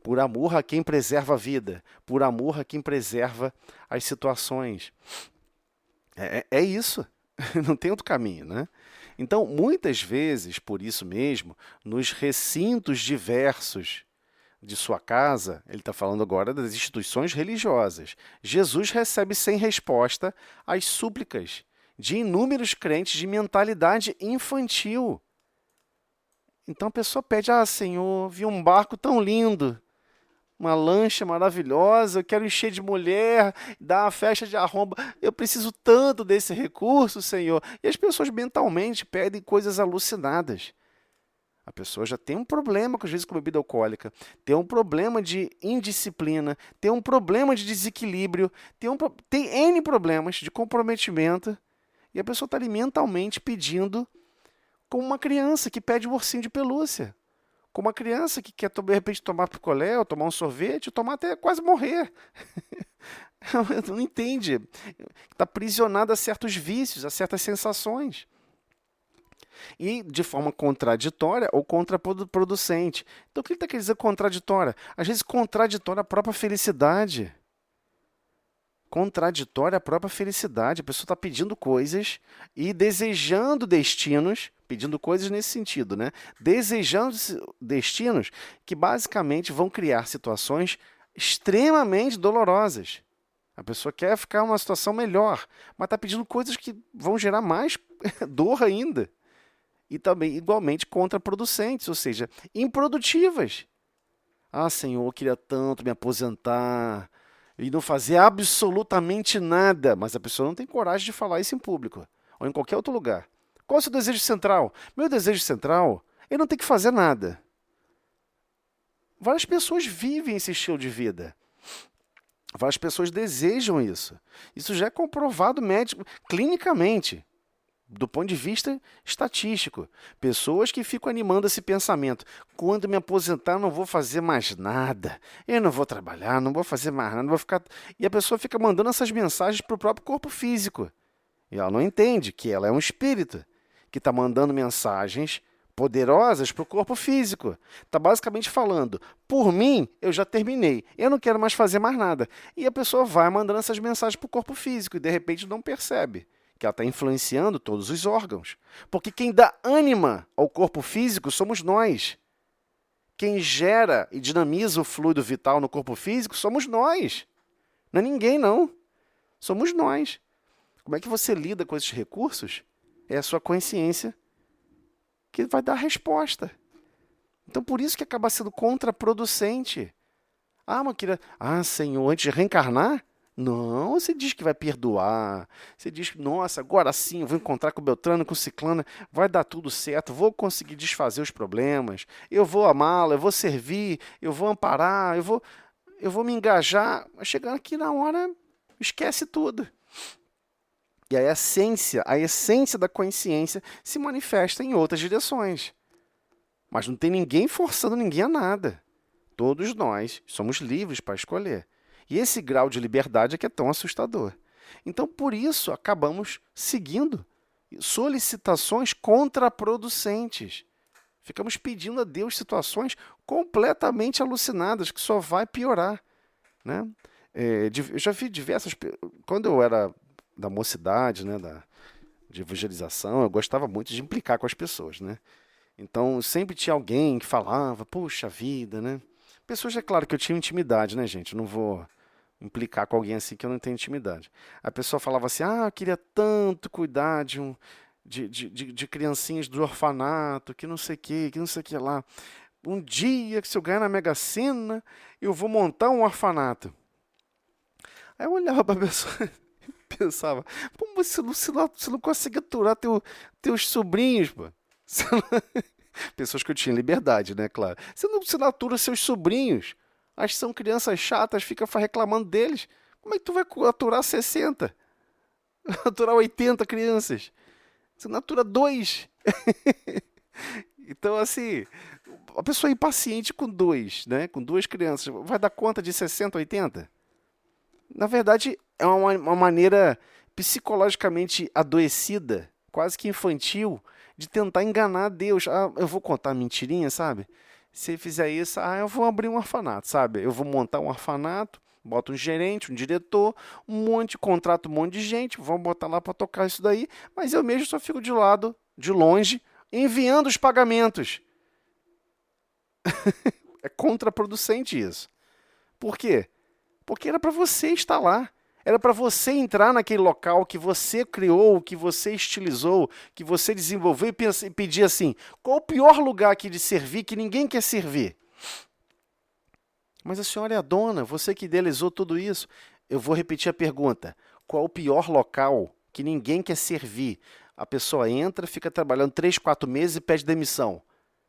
Por amor a quem preserva a vida, por amor a quem preserva as situações. É isso. Não tem outro caminho, né? Então, muitas vezes, por isso mesmo, nos recintos diversos de sua casa, ele está falando agora das instituições religiosas, Jesus recebe sem resposta as súplicas de inúmeros crentes de mentalidade infantil. Então a pessoa pede: ah, Senhor, vi um barco tão lindo, uma lancha maravilhosa, eu quero encher de mulher, dar uma festa de arromba, eu preciso tanto desse recurso, Senhor. E as pessoas mentalmente pedem coisas alucinadas. A pessoa já tem um problema, às vezes, com bebida alcoólica, tem um problema de indisciplina, tem um problema de desequilíbrio, tem N problemas de comprometimento, e a pessoa está ali mentalmente pedindo como uma criança que pede um ursinho de pelúcia. Como uma criança que quer, de repente, tomar picolé, ou tomar um sorvete, ou tomar até quase morrer. Não entende. Está aprisionado a certos vícios, a certas sensações. E de forma contraditória ou contraproducente. Então, o que ele está querendo dizer contraditória? Às vezes, contraditória a própria felicidade. Contraditória a própria felicidade. A pessoa está pedindo coisas e desejando destinos, pedindo coisas nesse sentido, né? Desejando destinos que basicamente vão criar situações extremamente dolorosas. A pessoa quer ficar numa situação melhor, mas está pedindo coisas que vão gerar mais dor ainda. E também igualmente contraproducentes, ou seja, improdutivas. Ah, Senhor, eu queria tanto me aposentar e não fazer absolutamente nada, mas a pessoa não tem coragem de falar isso em público ou em qualquer outro lugar. Qual é o seu desejo central? Meu desejo central é não ter que fazer nada. Várias pessoas vivem esse estilo de vida. Várias pessoas desejam isso. Isso já é comprovado clinicamente, do ponto de vista estatístico. Pessoas que ficam animando esse pensamento: quando me aposentar, eu não vou fazer mais nada, eu não vou trabalhar, não vou fazer mais nada, não vou ficar. E a pessoa fica mandando essas mensagens para o próprio corpo físico. E ela não entende que ela é um espírito que está mandando mensagens poderosas para o corpo físico. Está basicamente falando: por mim, eu já terminei, eu não quero mais fazer mais nada. E a pessoa vai mandando essas mensagens para o corpo físico e, de repente, não percebe que ela está influenciando todos os órgãos. Porque quem dá ânima ao corpo físico somos nós. Quem gera e dinamiza o fluido vital no corpo físico somos nós. Não é ninguém, não. Somos nós. Como é que você lida com esses recursos? É a sua consciência que vai dar a resposta. Então, por isso que acaba sendo contraproducente. Senhor, antes de reencarnar? Não, você diz que vai perdoar. Você diz que, nossa, agora sim, eu vou encontrar com o Beltrano, com o Ciclano, vai dar tudo certo, vou conseguir desfazer os problemas, eu vou amá-la, eu vou servir, eu vou amparar, eu vou me engajar. Mas chegando aqui na hora, esquece tudo. E a essência da consciência se manifesta em outras direções. Mas não tem ninguém forçando ninguém a nada. Todos nós somos livres para escolher. E esse grau de liberdade é que é tão assustador. Então, por isso, acabamos seguindo solicitações contraproducentes. Ficamos pedindo a Deus situações completamente alucinadas, que só vai piorar. Né? Eu já vi diversas... Quando eu era da mocidade, né, de evangelização, eu gostava muito de implicar com as pessoas. Né? Então, sempre tinha alguém que falava: puxa vida, né? Pessoas, é claro que eu tinha intimidade, né, gente? Eu não vou implicar com alguém assim que eu não tenho intimidade. A pessoa falava assim: eu queria tanto cuidar de criancinhas do orfanato, que não sei o que não sei o que lá. Um dia, que se eu ganhar na Mega Sena, eu vou montar um orfanato. Aí eu olhava para a pessoa e pensava: pô, mas você não consegue aturar teus sobrinhos, pô. Pessoas que eu tinha liberdade, né, claro. Você não atura seus sobrinhos. As são crianças chatas, fica reclamando deles. Como é que tu vai aturar 60? Aturar 80 crianças? Você não atura 2. Então, assim, a pessoa é impaciente com 2, né? Com 2 crianças. Vai dar conta de 60, 80? Na verdade, é uma maneira psicologicamente adoecida, quase que infantil, de tentar enganar Deus. Eu vou contar mentirinha, sabe? Se fizer isso, eu vou abrir um orfanato, sabe? Eu vou montar um orfanato, bota um gerente, um diretor, contrata um monte de gente, vamos botar lá para tocar isso daí, mas eu mesmo só fico de lado, de longe, enviando os pagamentos. É contraproducente isso. Por quê? Porque era para você estar lá. Era para você entrar naquele local que você criou, que você estilizou, que você desenvolveu e pedir assim, qual o pior lugar aqui de servir que ninguém quer servir? Mas a senhora é a dona, você que idealizou tudo isso. Eu vou repetir a pergunta. Qual o pior local que ninguém quer servir? A pessoa entra, fica trabalhando 3, 4 meses e pede demissão.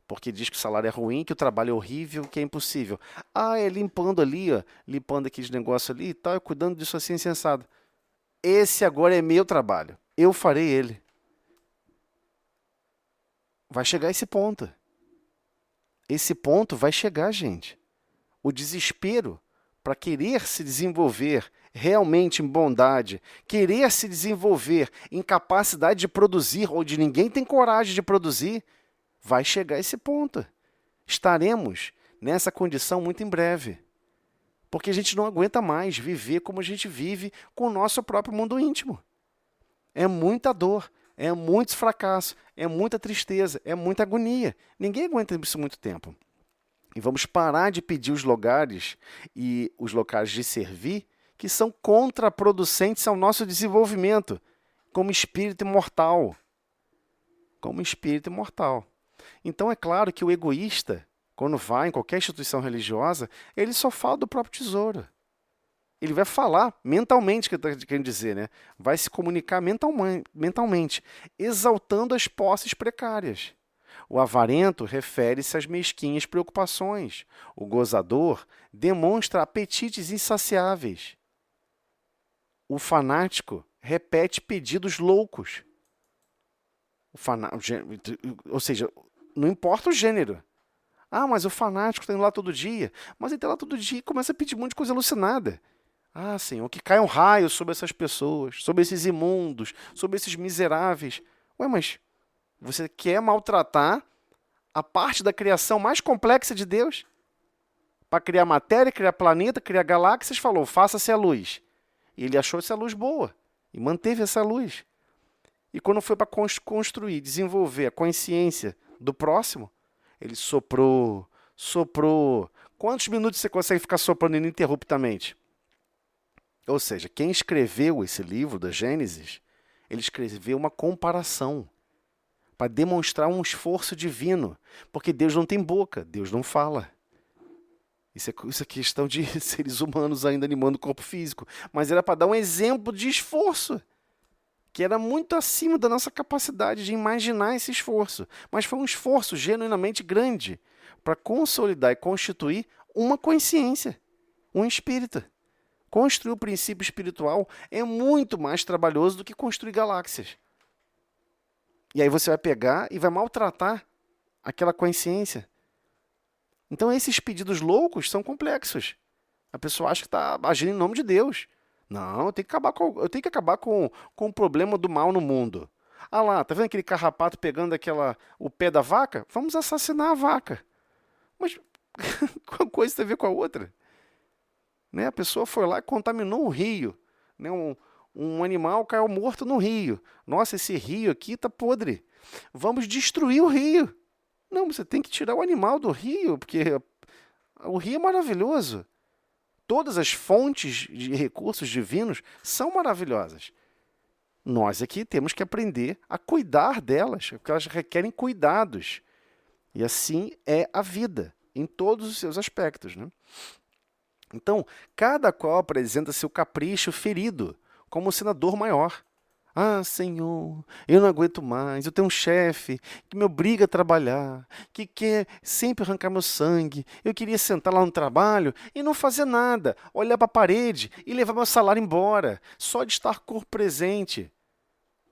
Porque diz que o salário é ruim, que o trabalho é horrível, que é impossível. Ah, é limpando ali, ó, limpando aqueles negócios ali e tal, cuidando disso assim, sensado. Esse agora é meu trabalho. Eu farei ele. Vai chegar esse ponto. Esse ponto vai chegar, gente. O desespero para querer se desenvolver realmente em bondade, querer se desenvolver em capacidade de produzir, onde ninguém tem coragem de produzir, vai chegar a esse ponto. Estaremos nessa condição muito em breve. Porque a gente não aguenta mais viver como a gente vive com o nosso próprio mundo íntimo. É muita dor, é muito fracasso, é muita tristeza, é muita agonia. Ninguém aguenta isso muito tempo. E vamos parar de pedir os lugares e os locais de servir que são contraproducentes ao nosso desenvolvimento como espírito imortal. Como espírito imortal. Então é claro que o egoísta, quando vai em qualquer instituição religiosa, ele só fala do próprio tesouro. Ele vai falar mentalmente, que eu estou querendo dizer, né? Vai se comunicar mentalmente, exaltando as posses precárias. O avarento refere-se às mesquinhas preocupações. O gozador demonstra apetites insaciáveis. O fanático repete pedidos loucos. Ou seja, não importa o gênero. Ah, mas o fanático está indo lá todo dia. Mas ele está lá todo dia e começa a pedir um monte de coisa alucinada. Ah, Senhor, que caia um raio sobre essas pessoas, sobre esses imundos, sobre esses miseráveis. Ué, mas você quer maltratar a parte da criação mais complexa de Deus? Para criar matéria, criar planeta, criar galáxias, falou, faça-se a luz. E ele achou essa luz boa e manteve essa luz. E quando foi para construir, desenvolver a consciência do próximo, ele soprou. Quantos minutos você consegue ficar soprando ininterruptamente? Ou seja, quem escreveu esse livro da Gênesis, ele escreveu uma comparação para demonstrar um esforço divino, porque Deus não tem boca, Deus não fala. Isso é questão de seres humanos ainda animando o corpo físico, mas era para dar um exemplo de esforço, que era muito acima da nossa capacidade de imaginar esse esforço, mas foi um esforço genuinamente grande para consolidar e constituir uma consciência, um espírito. Construir o princípio espiritual é muito mais trabalhoso do que construir galáxias. E aí você vai pegar e vai maltratar aquela consciência. Então esses pedidos loucos são complexos. A pessoa acha que está agindo em nome de Deus. Não, eu tenho que acabar com o problema do mal no mundo. Ah lá, tá vendo aquele carrapato pegando o pé da vaca? Vamos assassinar a vaca. Mas uma coisa tem a ver com a outra. Né? A pessoa foi lá e contaminou o rio. Né? Um animal caiu morto no rio. Nossa, esse rio aqui está podre. Vamos destruir o rio. Não, você tem que tirar o animal do rio, porque o rio é maravilhoso. Todas as fontes de recursos divinos são maravilhosas. Nós aqui temos que aprender a cuidar delas, porque elas requerem cuidados. E assim é a vida, em todos os seus aspectos. Né? Então, cada qual apresenta seu capricho ferido, como sendo a dor maior. Ah, Senhor, eu não aguento mais, eu tenho um chefe que me obriga a trabalhar, que quer sempre arrancar meu sangue. Eu queria sentar lá no trabalho e não fazer nada, olhar para a parede e levar meu salário embora, só de estar corpo presente.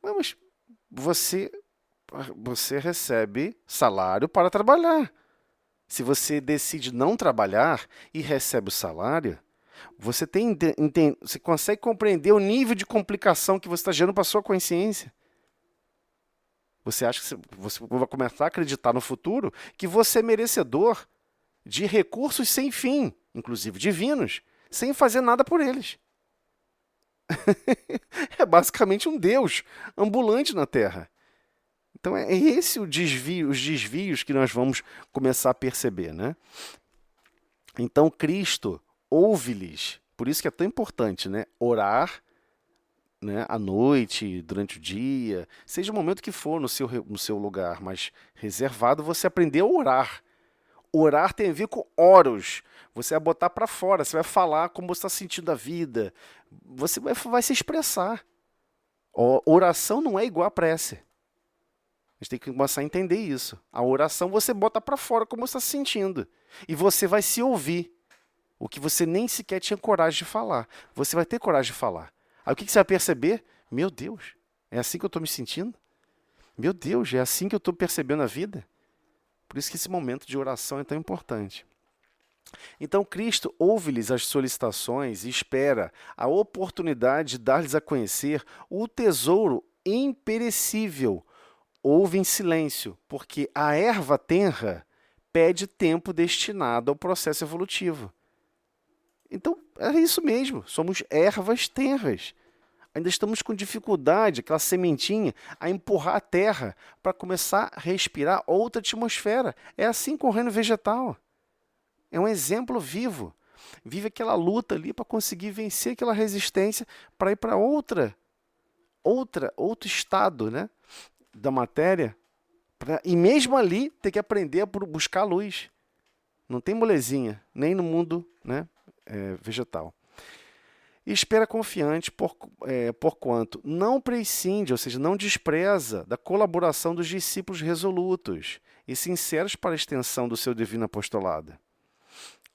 Mas você recebe salário para trabalhar. Se você decide não trabalhar e recebe o salário, você consegue compreender o nível de complicação que você está gerando para a sua consciência. Você acha que você vai começar a acreditar no futuro que você é merecedor de recursos sem fim, inclusive divinos, sem fazer nada por eles. É basicamente um Deus ambulante na Terra. Então é esse o desvio, os desvios que nós vamos começar a perceber, né? Então Cristo ouve-lhes, por isso que é tão importante, né? Orar, né, à noite, durante o dia, seja o momento que for no seu lugar, mas reservado, você aprender a orar. Orar tem a ver com oros. Você vai botar para fora, você vai falar como você está sentindo a vida, você vai se expressar. Oração não é igual a prece. A gente tem que começar a entender isso. A oração você bota para fora como você está se sentindo. E você vai se ouvir. O que você nem sequer tinha coragem de falar. Você vai ter coragem de falar. Aí o que você vai perceber? Meu Deus, é assim que eu estou me sentindo? Meu Deus, é assim que eu estou percebendo a vida? Por isso que esse momento de oração é tão importante. Então Cristo ouve-lhes as solicitações e espera a oportunidade de dar-lhes a conhecer o tesouro imperecível. Ouve em silêncio, porque a erva tenra pede tempo destinado ao processo evolutivo. Então, é isso mesmo, somos ervas tenras. Ainda estamos com dificuldade, aquela sementinha, a empurrar a terra para começar a respirar outra atmosfera. É assim com o reino vegetal. É um exemplo vivo. Vive aquela luta ali para conseguir vencer aquela resistência para ir para outro estado, né, da matéria. E mesmo ali ter que aprender a buscar luz. Não tem molezinha, nem no mundo, né, vegetal. E espera confiante porquanto não prescinde, ou seja, não despreza da colaboração dos discípulos resolutos e sinceros para a extensão do seu divino apostolado.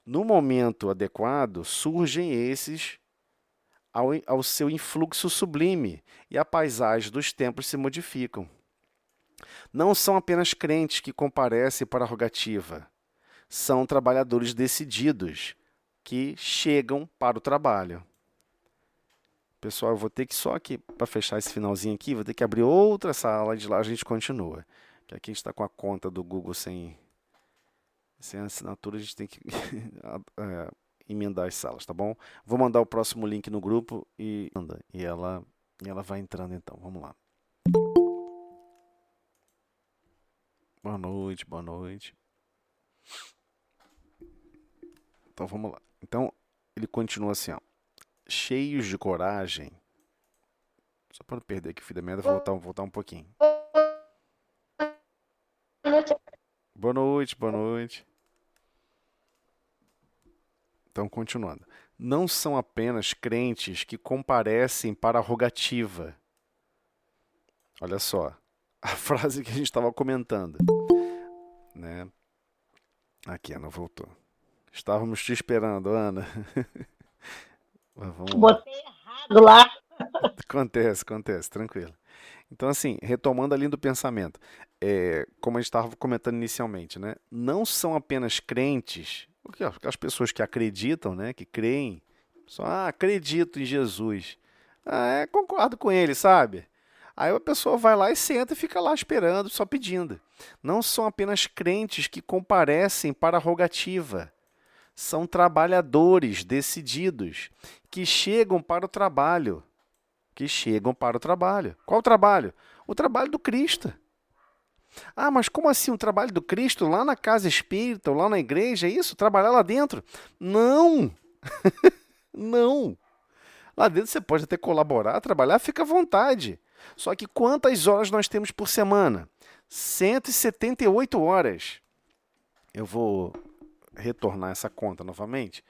No momento adequado, surgem esses ao seu influxo sublime e a paisagem dos templos se modificam. Não são apenas crentes que comparecem para a rogativa, são trabalhadores decididos que chegam para o trabalho. Pessoal, eu vou ter que só aqui, para fechar esse finalzinho aqui, vou ter que abrir outra sala e de lá a gente continua. Que aqui a gente está com a conta do Google sem assinatura, a gente tem que emendar as salas, tá bom? Vou mandar o próximo link no grupo e ela vai entrando então. Vamos lá. Boa noite, boa noite. Então vamos lá. Então ele continua assim, ó. Cheios de coragem. Só para não perder aqui o fio da meada, vou voltar um pouquinho. Boa noite, boa noite. Então, continuando. Não são apenas crentes que comparecem para a rogativa. Olha só, a frase que a gente estava comentando. Né? Aqui, Ana voltou. Estávamos te esperando, Ana. Vamos lá. Botei errado lá. Acontece, tranquilo. Então, assim, retomando a linha do pensamento, como a gente estava comentando inicialmente, né? Não são apenas crentes, as pessoas que acreditam, né? Que creem, só acredito em Jesus. Concordo com ele, sabe? Aí a pessoa vai lá e senta e fica lá esperando, só pedindo. Não são apenas crentes que comparecem para a rogativa. São trabalhadores decididos que chegam para o trabalho. Qual o trabalho? O trabalho do Cristo. Mas como assim o trabalho do Cristo lá na casa espírita, ou lá na igreja, é isso? Trabalhar lá dentro? Não! Não! Lá dentro você pode até colaborar, trabalhar, fica à vontade. Só que quantas horas nós temos por semana? 178 horas. Eu vou retornar essa conta novamente,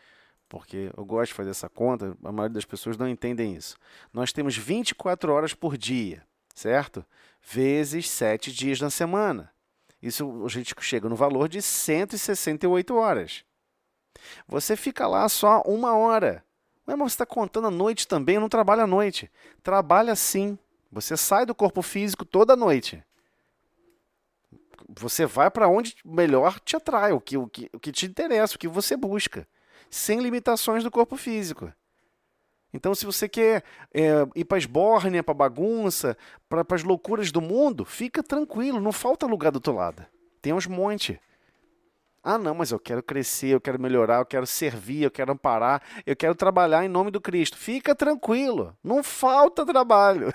porque eu gosto de fazer essa conta, a maioria das pessoas não entendem isso. Nós temos 24 horas por dia, certo? Vezes 7 dias na semana. Isso a gente chega no valor de 168 horas. Você fica lá só 1 hora. Mas você está contando a noite também, eu não trabalho à noite. Trabalha sim. Você sai do corpo físico toda noite. Você vai para onde melhor te atrai, o que te interessa, o que você busca, sem limitações do corpo físico. Então, se você quer ir para a esbórnia, para a bagunça, para as loucuras do mundo, fica tranquilo, não falta lugar do outro lado. Tem uns monte. Ah, não, mas eu quero crescer, eu quero melhorar, eu quero servir, eu quero amparar, eu quero trabalhar em nome do Cristo. Fica tranquilo, não falta trabalho.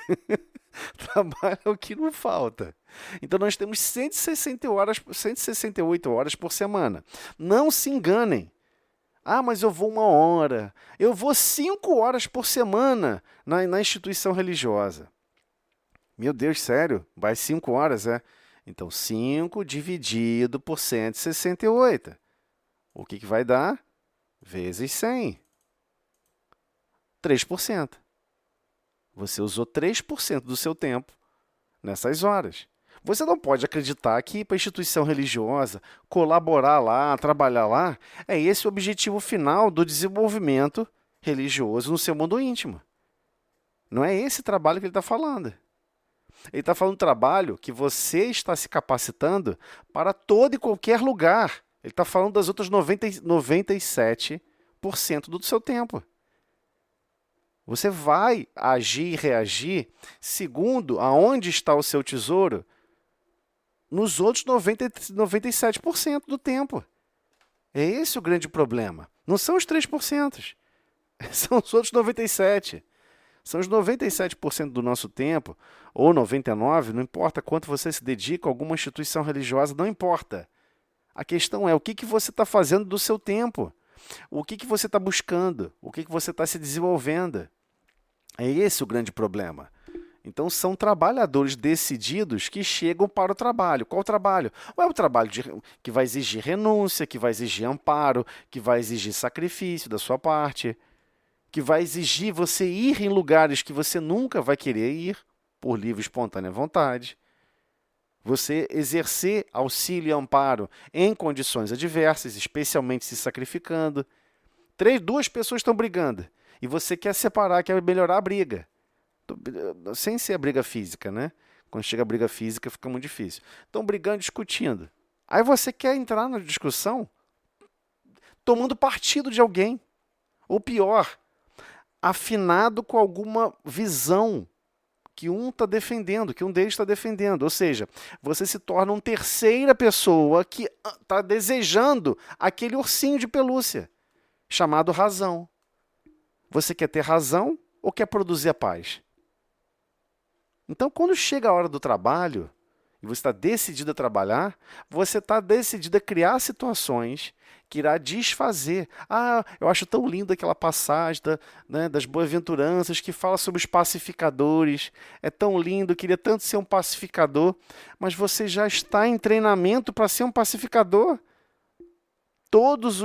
Trabalho é o que não falta. Então nós temos 160 horas, 168 horas por semana. Não se enganem. Ah, mas eu vou 1 hora. Eu vou 5 horas por semana na instituição religiosa. Meu Deus, sério? Vai 5 horas, é? Então, 5 dividido por 168. O que vai dar? Vezes 100. 3%. Você usou 3% do seu tempo nessas horas. Você não pode acreditar que ir para a instituição religiosa, colaborar lá, trabalhar lá, é esse o objetivo final do desenvolvimento religioso no seu mundo íntimo. Não é esse trabalho que ele está falando. Ele está falando trabalho que você está se capacitando para todo e qualquer lugar. Ele está falando das outras 97% do seu tempo. Você vai agir e reagir segundo aonde está o seu tesouro nos outros 97% do tempo. É esse o grande problema. Não são os 3%, são os outros 97%. São os 97% do nosso tempo, ou 99%, não importa quanto você se dedica a alguma instituição religiosa, não importa. A questão é o que você está fazendo do seu tempo, o que você está buscando, o que você está se desenvolvendo. É esse o grande problema. Então, são trabalhadores decididos que chegam para o trabalho. Qual o trabalho? Ou é o trabalho que vai exigir renúncia, que vai exigir amparo, que vai exigir sacrifício da sua parte, que vai exigir você ir em lugares que você nunca vai querer ir, por livre e espontânea vontade. Você exercer auxílio e amparo em condições adversas, especialmente se sacrificando. 2 pessoas estão brigando e você quer separar, quer melhorar a briga. Sem ser a briga física, né? Quando chega a briga física fica muito difícil. Estão brigando, discutindo. Aí você quer entrar na discussão tomando partido de alguém. Ou pior, afinado com alguma visão que um está defendendo, que um deles está defendendo. Ou seja, você se torna uma terceira pessoa que está desejando aquele ursinho de pelúcia, chamado razão. Você quer ter razão ou quer produzir a paz? Então, quando chega a hora do trabalho, e você está decidido a trabalhar, você está decidido a criar situações que irá desfazer. Ah, eu acho tão linda aquela passagem das boas-aventuranças que fala sobre os pacificadores. É tão lindo, eu queria tanto ser um pacificador, mas você já está em treinamento para ser um pacificador. Todas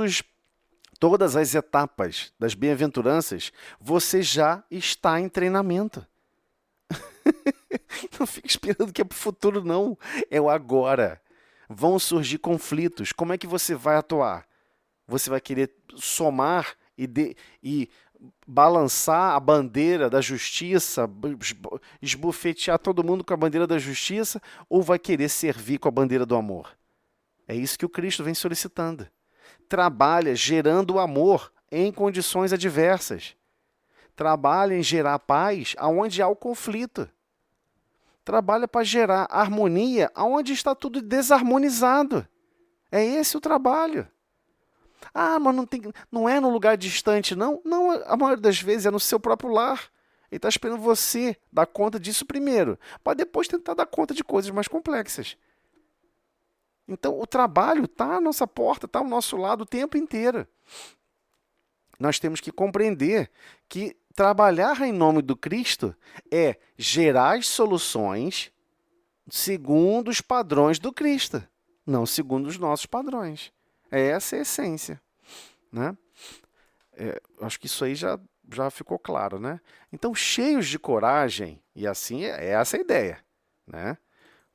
as etapas das bem-aventuranças, você já está em treinamento. Não fique esperando que é para o futuro, não. É o agora. Vão surgir conflitos. Como é que você vai atuar? Você vai querer somar e balançar a bandeira da justiça, esbofetear todo mundo com a bandeira da justiça, ou vai querer servir com a bandeira do amor? É isso que o Cristo vem solicitando. Trabalha gerando o amor em condições adversas. Trabalha em gerar paz aonde há o conflito. Trabalha para gerar harmonia aonde está tudo desarmonizado. É esse o trabalho. Ah, mas não é num lugar distante, não. Não, a maioria das vezes é no seu próprio lar. Ele está esperando você dar conta disso primeiro, para depois tentar dar conta de coisas mais complexas. Então, o trabalho está à nossa porta, está ao nosso lado o tempo inteiro. Nós temos que compreender que trabalhar em nome do Cristo é gerar as soluções segundo os padrões do Cristo, não segundo os nossos padrões. Essa é a essência, né? Acho que isso aí já ficou claro, né? Então, cheios de coragem, e assim é essa a ideia, né?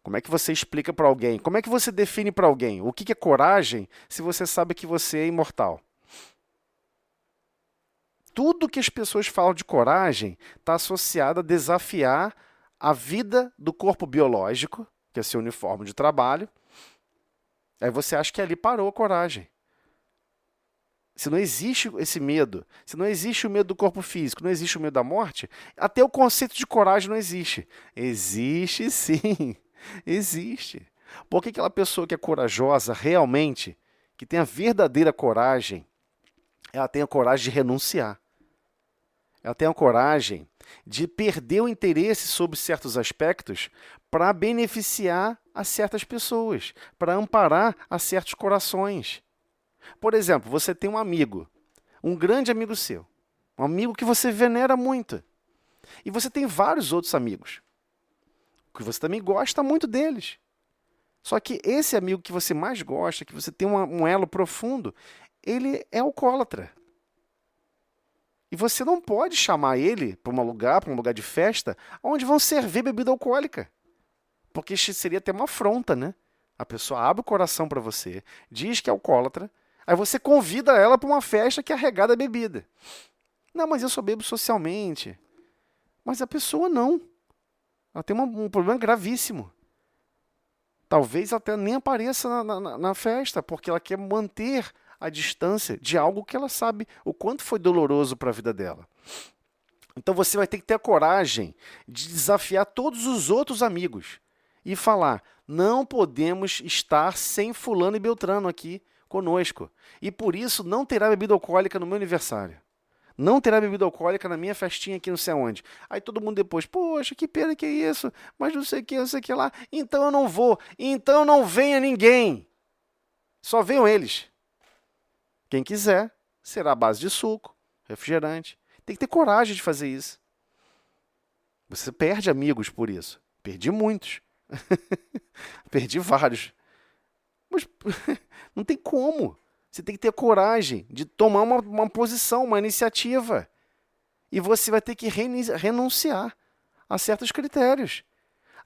Como é que você explica para alguém? Como é que você define para alguém o que é coragem se você sabe que você é imortal? Tudo que as pessoas falam de coragem está associado a desafiar a vida do corpo biológico, que é seu uniforme de trabalho. Aí você acha que ali parou a coragem. Se não existe esse medo, se não existe o medo do corpo físico, não existe o medo da morte, até o conceito de coragem não existe. Existe sim, existe. Porque aquela pessoa que é corajosa realmente, que tem a verdadeira coragem, ela tem a coragem de renunciar. Ela tem a coragem de perder o interesse sobre certos aspectos para beneficiar a certas pessoas, para amparar a certos corações. Por exemplo, você tem um amigo, um grande amigo seu, um amigo que você venera muito. E você tem vários outros amigos, que você também gosta muito deles. Só que esse amigo que você mais gosta, que você tem um elo profundo, ele é alcoólatra. E você não pode chamar ele para um lugar de festa, onde vão servir bebida alcoólica. Porque seria até uma afronta, né? A pessoa abre o coração para você, diz que é alcoólatra, aí você convida ela para uma festa que é regada a bebida. Não, mas eu só bebo socialmente. Mas a pessoa não. Ela tem um problema gravíssimo. Talvez até nem apareça na festa, porque ela quer manter a distância de algo que ela sabe o quanto foi doloroso para a vida dela. Então você vai ter que ter a coragem de desafiar todos os outros amigos e falar, não podemos estar sem fulano e beltrano aqui conosco. E por isso não terá bebida alcoólica no meu aniversário. Não terá bebida alcoólica na minha festinha aqui não sei aonde. Aí todo mundo depois, poxa, que pena que é isso, mas não sei o que, não sei o que lá. Então eu não vou, então não venha ninguém. Só venham eles. Quem quiser, será à base de suco, refrigerante. Tem que ter coragem de fazer isso. Você perde amigos por isso. Perdi muitos. Perdi vários. Mas não tem como. Você tem que ter coragem de tomar uma posição, uma iniciativa. E você vai ter que renunciar a certos critérios.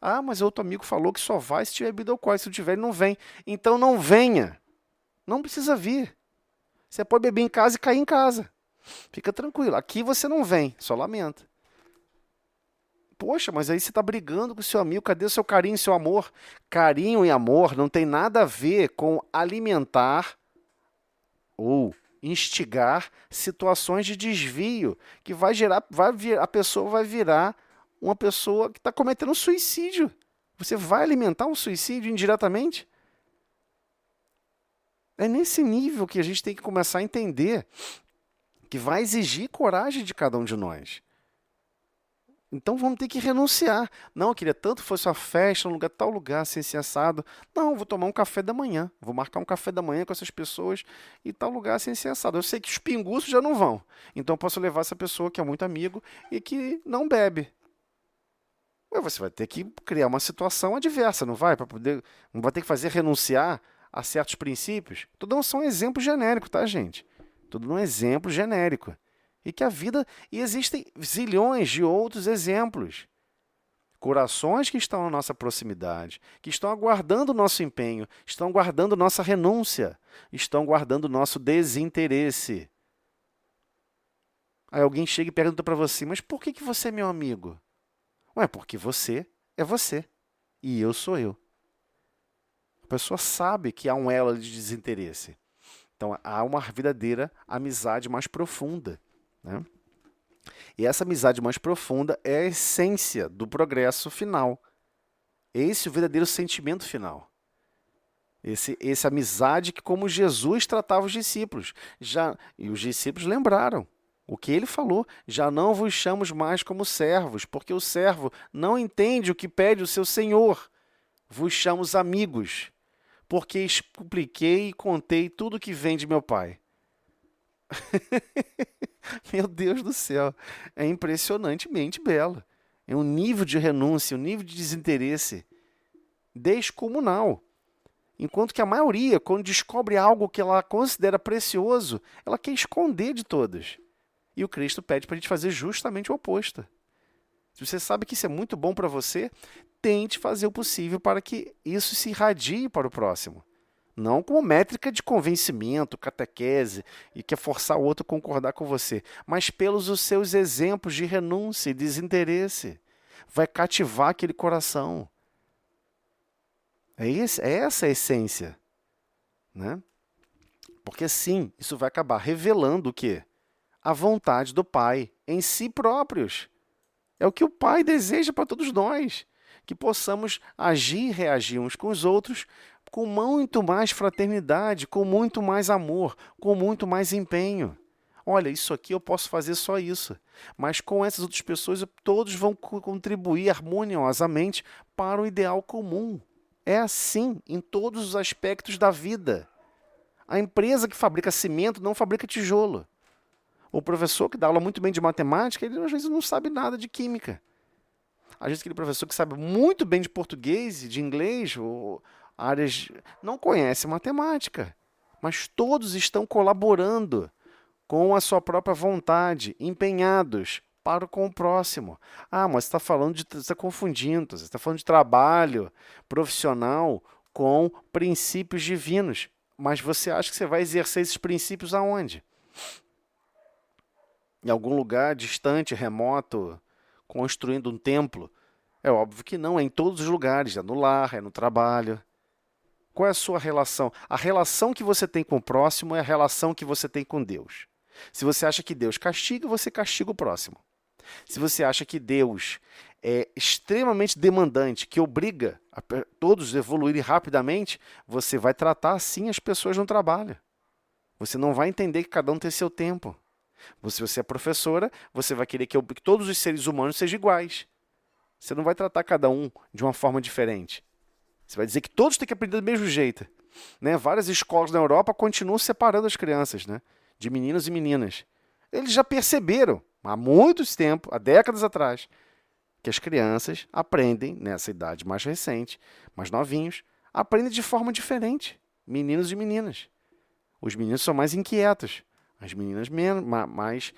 Ah, mas outro amigo falou que só vai se tiver bebida alcoólica. Se não tiver, ele não vem. Então não venha. Não precisa vir. Você pode beber em casa e cair em casa. Fica tranquilo. Aqui você não vem, só lamenta. Poxa, mas aí você está brigando com o seu amigo. Cadê o seu carinho e seu amor? Carinho e amor não tem nada a ver com alimentar ou instigar situações de desvio que a pessoa vai virar uma pessoa que está cometendo suicídio. Você vai alimentar um suicídio indiretamente? É nesse nível que a gente tem que começar a entender que vai exigir coragem de cada um de nós. Então vamos ter que renunciar. Não, eu queria tanto que fosse uma festa, tal lugar, assim, assado. Não, vou tomar um café da manhã. Vou marcar um café da manhã com essas pessoas e tal lugar, assim, assado. Eu sei que os pinguços já não vão. Então eu posso levar essa pessoa que é muito amigo e que não bebe. Você vai ter que criar uma situação adversa, não vai? Não vai ter que fazer renunciar a certos princípios. Tudo são exemplos genéricos, tá, gente? Tudo um exemplo genérico. E que a vida... E existem zilhões de outros exemplos. Corações que estão na nossa proximidade, que estão aguardando o nosso empenho, estão aguardando nossa renúncia, estão aguardando o nosso desinteresse. Aí alguém chega e pergunta para você, mas por que você é meu amigo? Ué, porque você é você e eu sou eu. A pessoa sabe que há um elo de desinteresse. Então, há uma verdadeira amizade mais profunda, né? E essa amizade mais profunda é a essência do progresso final. Esse é o verdadeiro sentimento final. Essa amizade que, como Jesus tratava os discípulos. E os discípulos lembraram o que ele falou. Já não vos chamo mais como servos, porque o servo não entende o que pede o seu senhor. Vos chamo amigos, porque expliquei e contei tudo o que vem de meu Pai. Meu Deus do céu, é impressionantemente belo. É um nível de renúncia, um nível de desinteresse descomunal. Enquanto que a maioria, quando descobre algo que ela considera precioso, ela quer esconder de todos. E o Cristo pede para a gente fazer justamente o oposto. Se você sabe que isso é muito bom para você, tente fazer o possível para que isso se irradie para o próximo. Não como métrica de convencimento, catequese, e quer forçar o outro a concordar com você, mas pelos os seus exemplos de renúncia e desinteresse. Vai cativar aquele coração. É essa a essência, né? Porque sim, isso vai acabar revelando o quê? A vontade do Pai em si próprios. É o que o Pai deseja para todos nós, que possamos agir e reagir uns com os outros com muito mais fraternidade, com muito mais amor, com muito mais empenho. Olha, isso aqui eu posso fazer só isso, mas com essas outras pessoas todos vão contribuir harmoniosamente para o ideal comum. É assim em todos os aspectos da vida. A empresa que fabrica cimento não fabrica tijolo. O professor que dá aula muito bem de matemática, ele às vezes não sabe nada de química. Às vezes aquele professor que sabe muito bem de português e de inglês, ou áreas, não conhece matemática. Mas todos estão colaborando com a sua própria vontade, empenhados para com o próximo. Ah, mas você está confundindo, você está falando de trabalho profissional com princípios divinos. Mas você acha que você vai exercer esses princípios aonde? Em algum lugar distante, remoto, construindo um templo? É óbvio que não, é em todos os lugares, é no lar, é no trabalho. Qual é a sua relação? A relação que você tem com o próximo é a relação que você tem com Deus. Se você acha que Deus castiga, você castiga o próximo. Se você acha que Deus é extremamente demandante, que obriga a todos a evoluírem rapidamente, você vai tratar assim as pessoas no trabalho. Você não vai entender que cada um tem seu tempo. Se você é professora, você vai querer que todos os seres humanos sejam iguais. Você não vai tratar cada um de uma forma diferente. Você vai dizer que todos têm que aprender do mesmo jeito. Né? Várias escolas na Europa continuam separando as crianças, né? De meninos e meninas. Eles já perceberam, há muitos tempos, há décadas atrás, que as crianças aprendem, nessa idade mais recente, mais novinhos, aprendem de forma diferente, meninos e meninas. Os meninos são mais inquietos, as meninas mais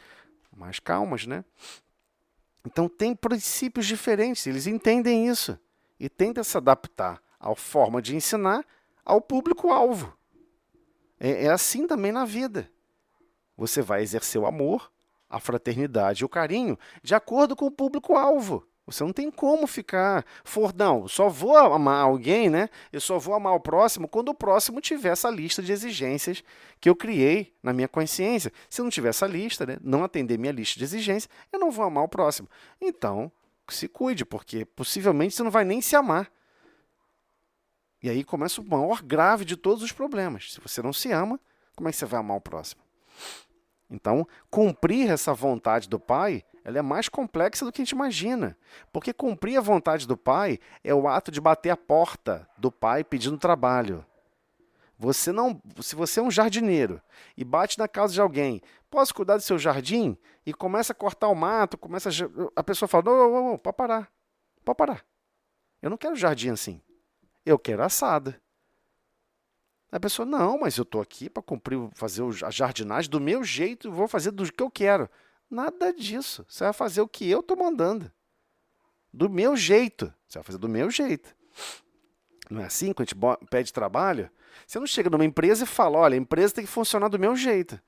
calmas, né? Então, tem princípios diferentes, eles entendem isso e tentam se adaptar à forma de ensinar ao público-alvo. É assim também na vida. Você vai exercer o amor, a fraternidade e o carinho de acordo com o público-alvo. Você não tem como ficar, não, só vou amar alguém, né? Eu só vou amar o próximo quando o próximo tiver essa lista de exigências que eu criei na minha consciência. Se eu não tiver essa lista, né, não atender minha lista de exigências, eu não vou amar o próximo. Então, se cuide, porque possivelmente você não vai nem se amar. E aí começa o maior grave de todos os problemas. Se você não se ama, como é que você vai amar o próximo? Então, cumprir essa vontade do Pai, ela é mais complexa do que a gente imagina. Porque cumprir a vontade do Pai é o ato de bater a porta do Pai pedindo trabalho. Se você é um jardineiro e bate na casa de alguém, posso cuidar do seu jardim? E começa a cortar o mato, a pessoa fala, não, pode parar, pode parar. Eu não quero jardim assim, eu quero assada. A pessoa, não, mas eu estou aqui para fazer a jardinagem do meu jeito, vou fazer do que eu quero. Nada disso. Você vai fazer o que eu estou mandando. Do meu jeito. Você vai fazer do meu jeito. Não é assim? Quando a gente pede trabalho, você não chega numa empresa e fala, olha, a empresa tem que funcionar do meu jeito.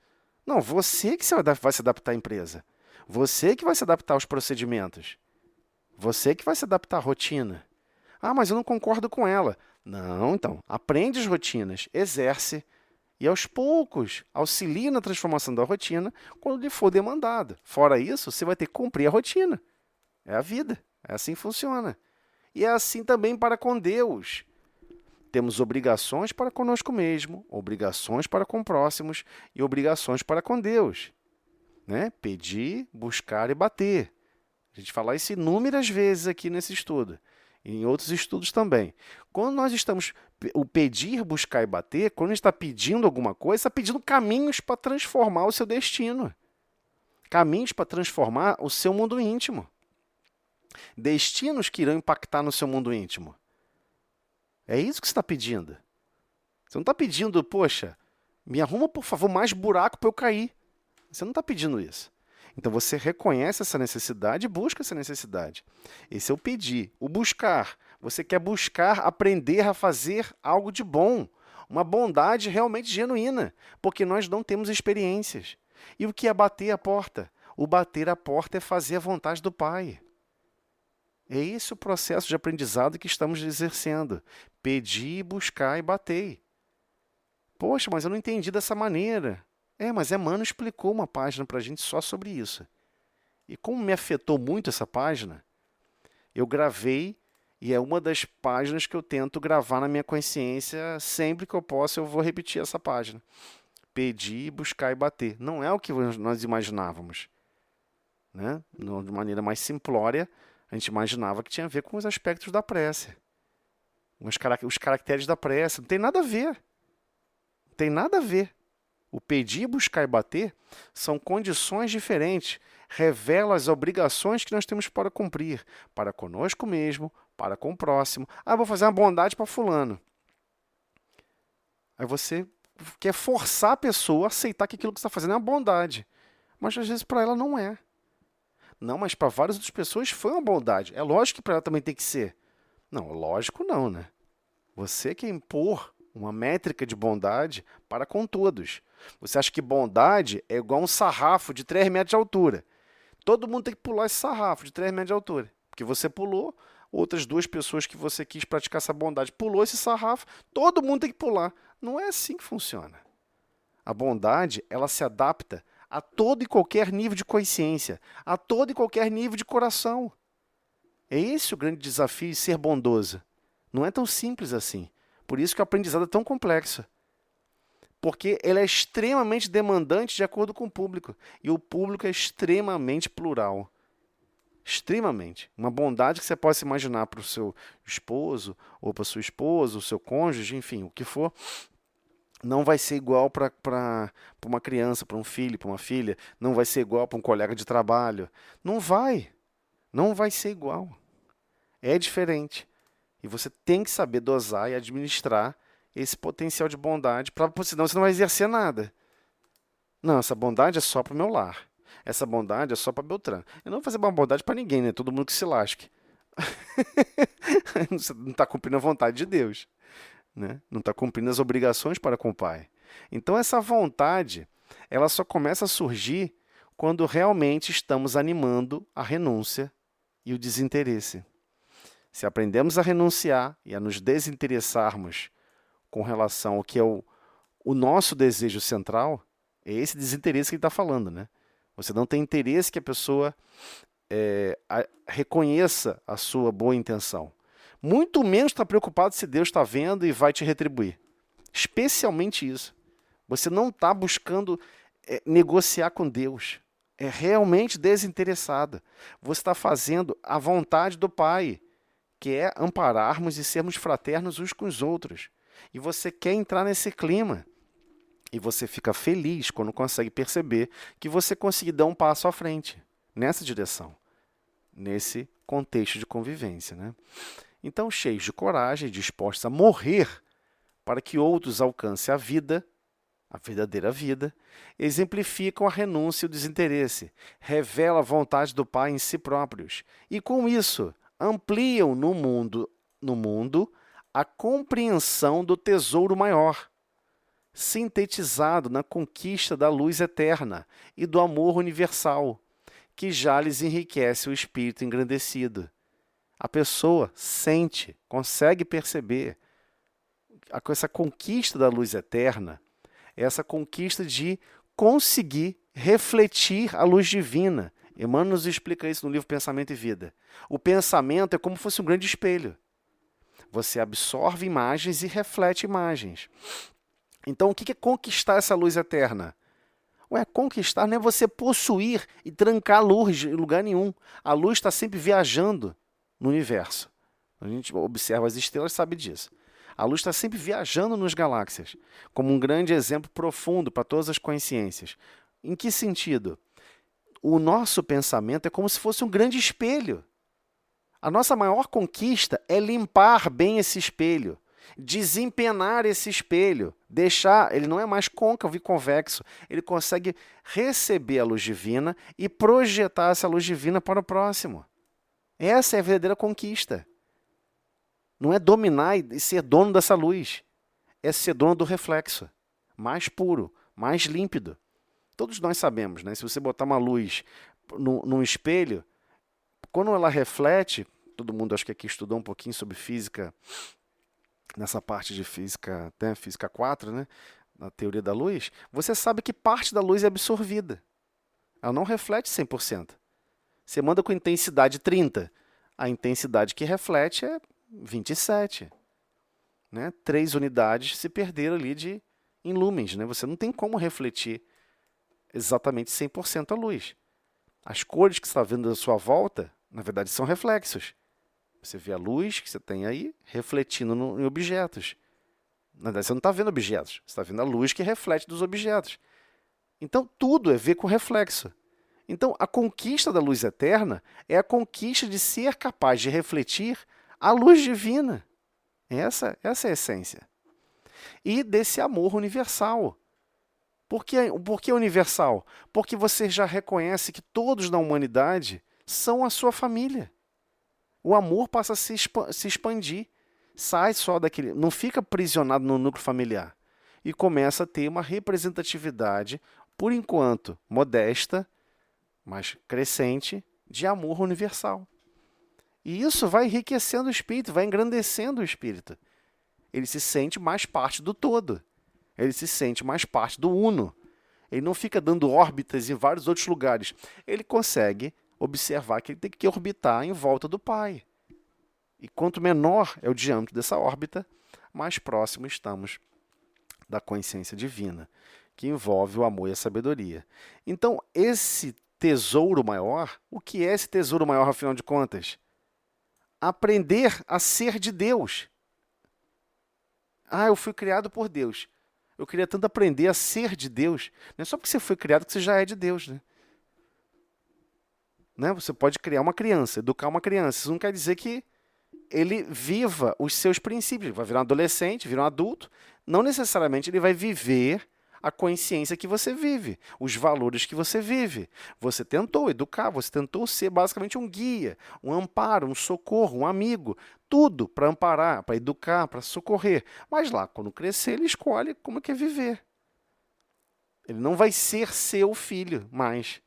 Não, você que vai se adaptar à empresa. Você que vai se adaptar aos procedimentos. Você que vai se adaptar à rotina. Ah, mas eu não concordo com ela. Não, então, aprende as rotinas, exerce e aos poucos auxilia na transformação da rotina quando lhe for demandado. Fora isso, você vai ter que cumprir a rotina. É a vida, é assim que funciona. E é assim também para com Deus. Temos obrigações para conosco mesmo, obrigações para com próximos e obrigações para com Deus. Né? Pedir, buscar e bater. A gente fala isso inúmeras vezes aqui nesse estudo. E em outros estudos também. Quando nós estamos, o pedir, buscar e bater, quando a gente está pedindo alguma coisa, está pedindo caminhos para transformar o seu destino. Caminhos para transformar o seu mundo íntimo. Destinos que irão impactar no seu mundo íntimo. É isso que você está pedindo. Você não está pedindo, poxa, me arruma, por favor, mais buraco para eu cair. Você não está pedindo isso. Então, você reconhece essa necessidade e busca essa necessidade. Esse é o pedir. O buscar. Você quer buscar aprender a fazer algo de bom. Uma bondade realmente genuína. Porque nós não temos experiências. E o que é bater a porta? O bater a porta é fazer a vontade do Pai. É esse o processo de aprendizado que estamos exercendo. Pedir, buscar e bater. Poxa, mas eu não entendi dessa maneira. Mas Emmanuel explicou uma página para a gente só sobre isso. E como me afetou muito essa página, eu gravei E é uma das páginas que eu tento gravar na minha consciência. Sempre que eu posso, eu vou repetir essa página. Pedir, buscar e bater. Não é o que nós imaginávamos, né? De maneira mais simplória, a gente imaginava que tinha a ver com os aspectos da prece. Os caracteres da prece. Não tem nada a ver. Não tem nada a ver. O pedir, buscar e bater são condições diferentes. Revela as obrigações que nós temos para cumprir. Para conosco mesmo, para com o próximo. Ah, vou fazer uma bondade para fulano. Aí você quer forçar a pessoa a aceitar que aquilo que você está fazendo é uma bondade. Mas às vezes para ela não é. Não, mas para várias outras pessoas foi uma bondade. É lógico que para ela também tem que ser. Não, lógico não, né? Você quer impor uma métrica de bondade para com todos. Você acha que bondade é igual um sarrafo de 3 metros de altura. Todo mundo tem que pular esse sarrafo de 3 metros de altura. Porque você pulou, outras 2 pessoas que você quis praticar essa bondade pulou esse sarrafo, todo mundo tem que pular. Não é assim que funciona. A bondade, ela se adapta a todo e qualquer nível de consciência, a todo e qualquer nível de coração. É esse o grande desafio de ser bondoso. Não é tão simples assim. Por isso que o aprendizado é tão complexo. Porque ele é extremamente demandante de acordo com o público. E o público é extremamente plural. Extremamente. Uma bondade que você possa imaginar para o seu esposo, ou para a sua esposa, o seu cônjuge, enfim, o que for, não vai ser igual para uma criança, para um filho, para uma filha. Não vai ser igual para um colega de trabalho. Não vai. Não vai ser igual. É diferente. E você tem que saber dosar e administrar esse potencial de bondade, senão você não vai exercer nada. Não, essa bondade é só para o meu lar. Essa bondade é só para Beltrano. Eu não vou fazer uma bondade para ninguém, né? Todo mundo que se lasque. Você não está cumprindo a vontade de Deus, né? Não está cumprindo as obrigações para com o Pai. Então essa vontade, ela só começa a surgir quando realmente estamos animando a renúncia e o desinteresse. Se aprendemos a renunciar e a nos desinteressarmos com relação ao que é o nosso desejo central, é esse desinteresse que ele está falando, né? Você não tem interesse que a pessoa reconheça a sua boa intenção. Muito menos está preocupado se Deus está vendo e vai te retribuir. Especialmente isso. Você não está buscando negociar com Deus. É realmente desinteressado. Você está fazendo a vontade do Pai, que é ampararmos e sermos fraternos uns com os outros. E você quer entrar nesse clima. E você fica feliz quando consegue perceber que você conseguiu dar um passo à frente, nessa direção, nesse contexto de convivência, né? Então, cheios de coragem, dispostos a morrer para que outros alcancem a vida, a verdadeira vida, exemplificam a renúncia e o desinteresse, revelam a vontade do Pai em si próprios. E com isso, ampliam no mundo a compreensão do tesouro maior, sintetizado na conquista da luz eterna e do amor universal, que já lhes enriquece o espírito engrandecido. A pessoa sente, consegue perceber essa conquista da luz eterna, essa conquista de conseguir refletir a luz divina. Emmanuel nos explica isso no livro Pensamento e Vida. O pensamento é como se fosse um grande espelho. Você absorve imagens e reflete imagens. Então, o que é conquistar essa luz eterna? Conquistar não é você possuir e trancar a luz em lugar nenhum. A luz está sempre viajando no universo. A gente observa as estrelas e sabe disso. A luz está sempre viajando nas galáxias, como um grande exemplo profundo para todas as consciências. Em que sentido? O nosso pensamento é como se fosse um grande espelho. A nossa maior conquista é limpar bem esse espelho, desempenar esse espelho, deixar, ele não é mais côncavo e convexo, ele consegue receber a luz divina e projetar essa luz divina para o próximo. Essa é a verdadeira conquista. Não é dominar e ser dono dessa luz, é ser dono do reflexo, mais puro, mais límpido. Todos nós sabemos, né? Se você botar uma luz num espelho, quando ela reflete, todo mundo acho que aqui estudou um pouquinho sobre física, nessa parte de física, né? Física 4, né? Na teoria da luz, você sabe que parte da luz é absorvida. Ela não reflete 100%. Você manda com intensidade 30, a intensidade que reflete é 27. Né? 3 unidades se perderam ali em lumens. Né? Você não tem como refletir exatamente 100% a luz. As cores que você está vendo à sua volta, na verdade, são reflexos. Você vê a luz que você tem aí refletindo em objetos. Na verdade, você não está vendo objetos, você está vendo a luz que reflete dos objetos. Então, tudo é ver com reflexo. Então, a conquista da luz eterna é a conquista de ser capaz de refletir a luz divina. Essa é a essência. E desse amor universal. Por que universal? Porque você já reconhece que todos na humanidade são a sua família. O amor passa a se expandir. Sai só daquele... Não fica aprisionado no núcleo familiar. E começa a ter uma representatividade, por enquanto, modesta, mas crescente, de amor universal. E isso vai enriquecendo o espírito, vai engrandecendo o espírito. Ele se sente mais parte do todo. Ele se sente mais parte do uno. Ele não fica dando órbitas em vários outros lugares. Ele consegue observar que ele tem que orbitar em volta do Pai. E quanto menor é o diâmetro dessa órbita, mais próximo estamos da consciência divina, que envolve o amor e a sabedoria. Então, esse tesouro maior, o que é esse tesouro maior, afinal de contas? Aprender a ser de Deus. Eu fui criado por Deus. Eu queria tanto aprender a ser de Deus. Não é só porque você foi criado que você já é de Deus, né? Você pode criar uma criança, educar uma criança. Isso não quer dizer que ele viva os seus princípios. Ele vai virar um adolescente, virar um adulto. Não necessariamente ele vai viver a consciência que você vive, os valores que você vive. Você tentou educar, você tentou ser basicamente um guia, um amparo, um socorro, um amigo. Tudo para amparar, para educar, para socorrer. Mas lá, quando crescer, ele escolhe como quer viver. Ele não vai ser seu filho mais.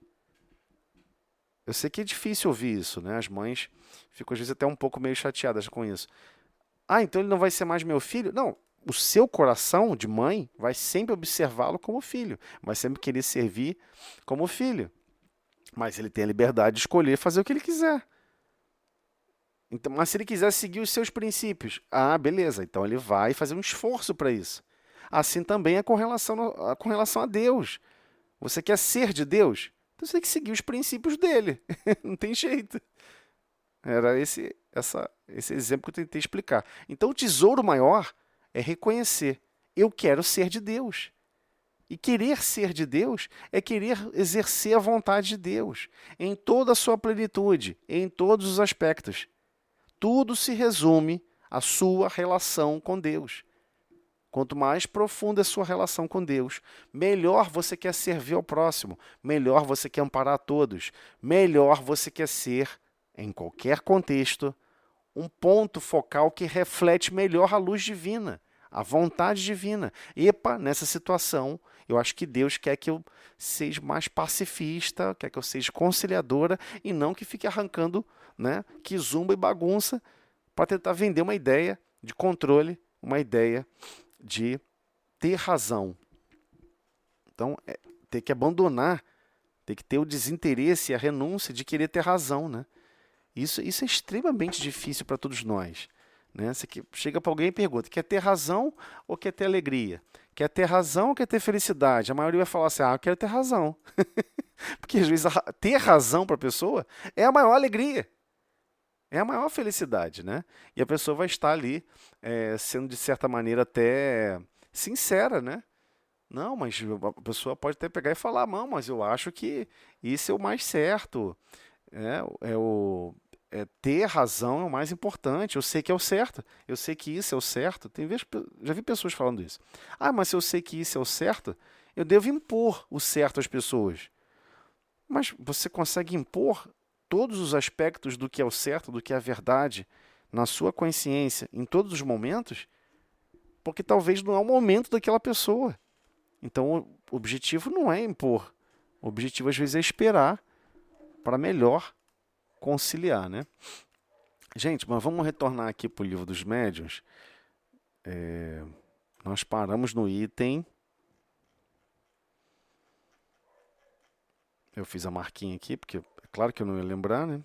Eu sei que é difícil ouvir isso, né? As mães ficam às vezes até um pouco meio chateadas com isso. Então ele não vai ser mais meu filho? Não, o seu coração de mãe vai sempre observá-lo como filho, vai sempre querer servir como filho. Mas ele tem a liberdade de escolher fazer o que ele quiser. Então, mas se ele quiser seguir os seus princípios, beleza, então ele vai fazer um esforço para isso. Assim também é com relação a Deus. Você quer ser de Deus? Então você tem que seguir os princípios dele. Não tem jeito. Era esse exemplo que eu tentei explicar. Então, o tesouro maior é reconhecer: eu quero ser de Deus. E querer ser de Deus é querer exercer a vontade de Deus em toda a sua plenitude, em todos os aspectos. Tudo se resume à sua relação com Deus. Quanto mais profunda é a sua relação com Deus, melhor você quer servir ao próximo, melhor você quer amparar a todos, melhor você quer ser, em qualquer contexto, um ponto focal que reflete melhor a luz divina, a vontade divina. Nessa situação, eu acho que Deus quer que eu seja mais pacifista, quer que eu seja conciliadora e não que fique arrancando, né, que zumba e bagunça para tentar vender uma ideia de controle, uma ideia de ter razão. Então, tem que abandonar, tem que ter o desinteresse e a renúncia de querer ter razão, né? Isso é extremamente difícil para todos nós, né? Você chega para alguém e pergunta: quer ter razão ou quer ter alegria? Quer ter razão ou quer ter felicidade? A maioria vai falar assim: eu quero ter razão. Porque às vezes ter razão para a pessoa é a maior alegria. É a maior felicidade, né? E a pessoa vai estar ali sendo, de certa maneira, até sincera, né? Não, mas a pessoa pode até pegar e falar: não, mas eu acho que isso é o mais certo. Ter razão é o mais importante. Eu sei que é o certo. Eu sei que isso é o certo. Já vi pessoas falando isso. Mas se eu sei que isso é o certo, eu devo impor o certo às pessoas. Mas você consegue impor todos os aspectos do que é o certo, do que é a verdade, na sua consciência, em todos os momentos? Porque talvez não é o momento daquela pessoa. Então, o objetivo não é impor. O objetivo, às vezes, é esperar para melhor conciliar, né? Gente, mas vamos retornar aqui para o Livro dos Médiuns. Nós paramos no item... Eu fiz a marquinha aqui, porque é claro que eu não ia lembrar, né?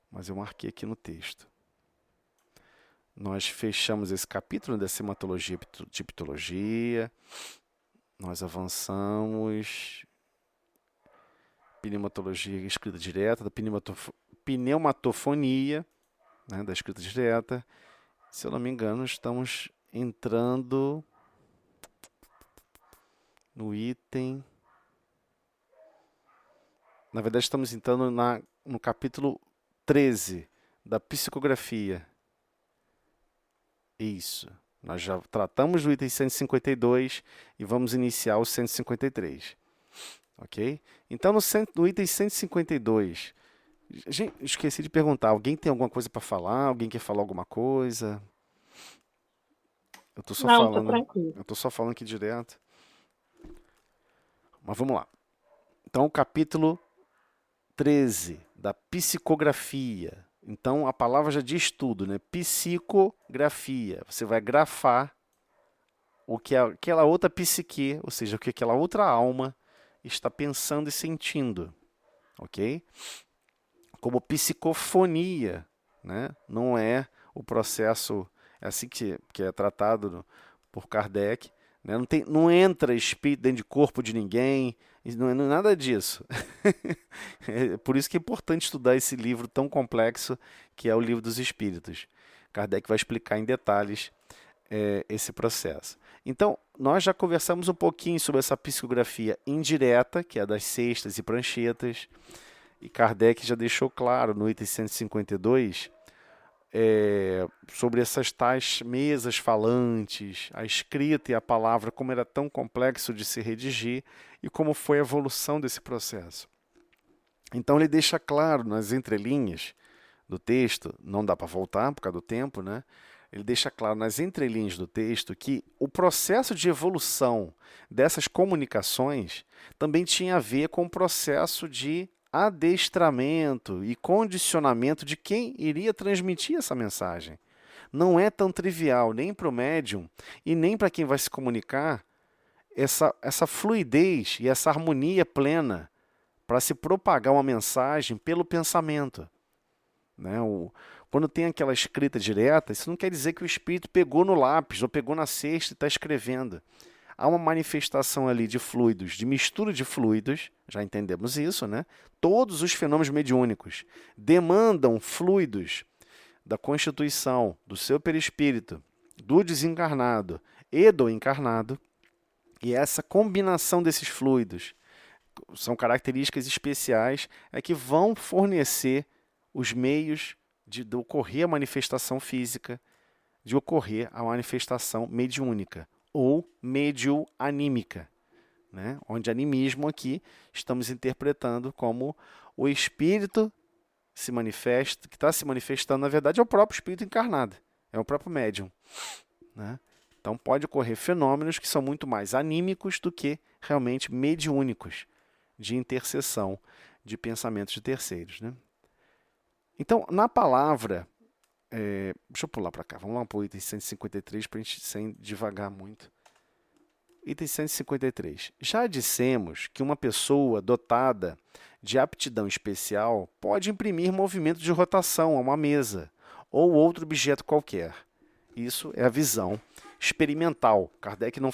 Mas eu marquei aqui no texto. Nós fechamos esse capítulo da sematologia de ptologia. Nós avançamos. Pneumatologia, escrita direta, da pneumatofonia, né, da escrita direta. Se eu não me engano, estamos entrando no item. Na verdade, estamos entrando no capítulo 13 da psicografia. Isso. Nós já tratamos do item 152 e vamos iniciar o 153. Ok? Então, no item 152, gente, esqueci de perguntar, alguém tem alguma coisa para falar? Alguém quer falar alguma coisa? Eu estou só Não, tô falando, tranquilo. eu tô só falando aqui direto. Mas vamos lá. Então, o capítulo 13 da psicografia. Então, a palavra já diz tudo, né? Psicografia. Você vai grafar o que aquela outra psique, ou seja, o que aquela outra alma está pensando e sentindo, ok? Como psicofonia, né? Não é o processo, é assim que é tratado por Kardec, né? Não entra espírito dentro de corpo de ninguém, não é nada disso. É por isso que é importante estudar esse livro tão complexo que é o Livro dos Espíritos. Kardec vai explicar em detalhes esse processo. Então, nós já conversamos um pouquinho sobre essa psicografia indireta, que é das cestas e pranchetas, e Kardec já deixou claro no item 152 sobre essas tais mesas falantes, a escrita e a palavra, como era tão complexo de se redigir e como foi a evolução desse processo. Então ele deixa claro nas entrelinhas do texto, não dá para voltar por causa do tempo, né? Ele deixa claro nas entrelinhas do texto que o processo de evolução dessas comunicações também tinha a ver com o processo de adestramento e condicionamento de quem iria transmitir essa mensagem. Não é tão trivial nem para o médium e nem para quem vai se comunicar essa fluidez e essa harmonia plena para se propagar uma mensagem pelo pensamento. Né? Quando tem aquela escrita direta, isso não quer dizer que o espírito pegou no lápis ou pegou na cesta e está escrevendo. Há uma manifestação ali de fluidos, de mistura de fluidos, já entendemos isso, né? Todos os fenômenos mediúnicos demandam fluidos da constituição, do seu perispírito, do desencarnado e do encarnado, e essa combinação desses fluidos são características especiais que vão fornecer os meios de ocorrer a manifestação física, de ocorrer a manifestação mediúnica ou medioanímica, né? Onde animismo aqui estamos interpretando como o espírito se manifesta, que está se manifestando, na verdade, é o próprio espírito encarnado, é o próprio médium, né? Então pode ocorrer fenômenos que são muito mais anímicos do que realmente mediúnicos, de intercessão de pensamentos de terceiros, né? Então, na palavra, deixa eu pular para cá, vamos lá para o item 153 para a gente sem devagar muito. Item 153. Já dissemos que uma pessoa dotada de aptidão especial pode imprimir movimento de rotação a uma mesa ou outro objeto qualquer. Isso é a visão experimental. Kardec não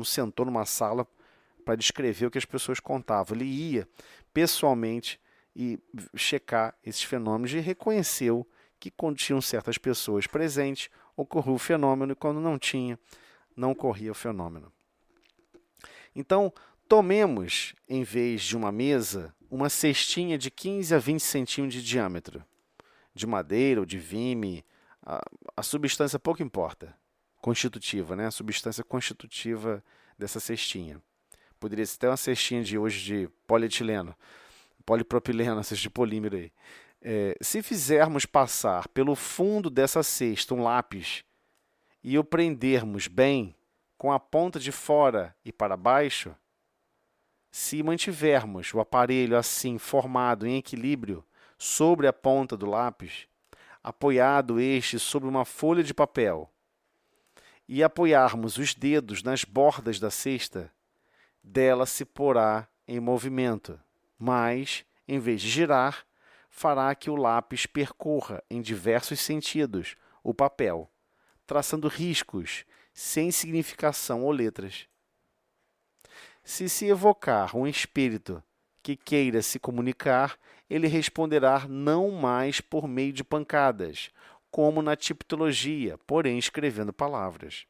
sentou numa sala para descrever o que as pessoas contavam. Ele ia pessoalmente e checar esses fenômenos e reconheceu que quando tinham certas pessoas presentes, ocorria o fenômeno e quando não tinha, não ocorria o fenômeno. Então, tomemos, em vez de uma mesa, uma cestinha de 15 a 20 centímetros de diâmetro, de madeira ou de vime, a substância pouco importa, constitutiva, né? A substância constitutiva dessa cestinha. Poderia ser até uma cestinha de hoje de polietileno, polipropileno, cesta de polímero aí. Se fizermos passar pelo fundo dessa cesta um lápis e o prendermos bem com a ponta de fora e para baixo, se mantivermos o aparelho assim formado em equilíbrio sobre a ponta do lápis, apoiado este sobre uma folha de papel, e apoiarmos os dedos nas bordas da cesta, dela se porá em movimento, mas, em vez de girar, fará que o lápis percorra em diversos sentidos o papel, traçando riscos sem significação ou letras. Se evocar um espírito que queira se comunicar, ele responderá não mais por meio de pancadas, como na tipologia, porém escrevendo palavras.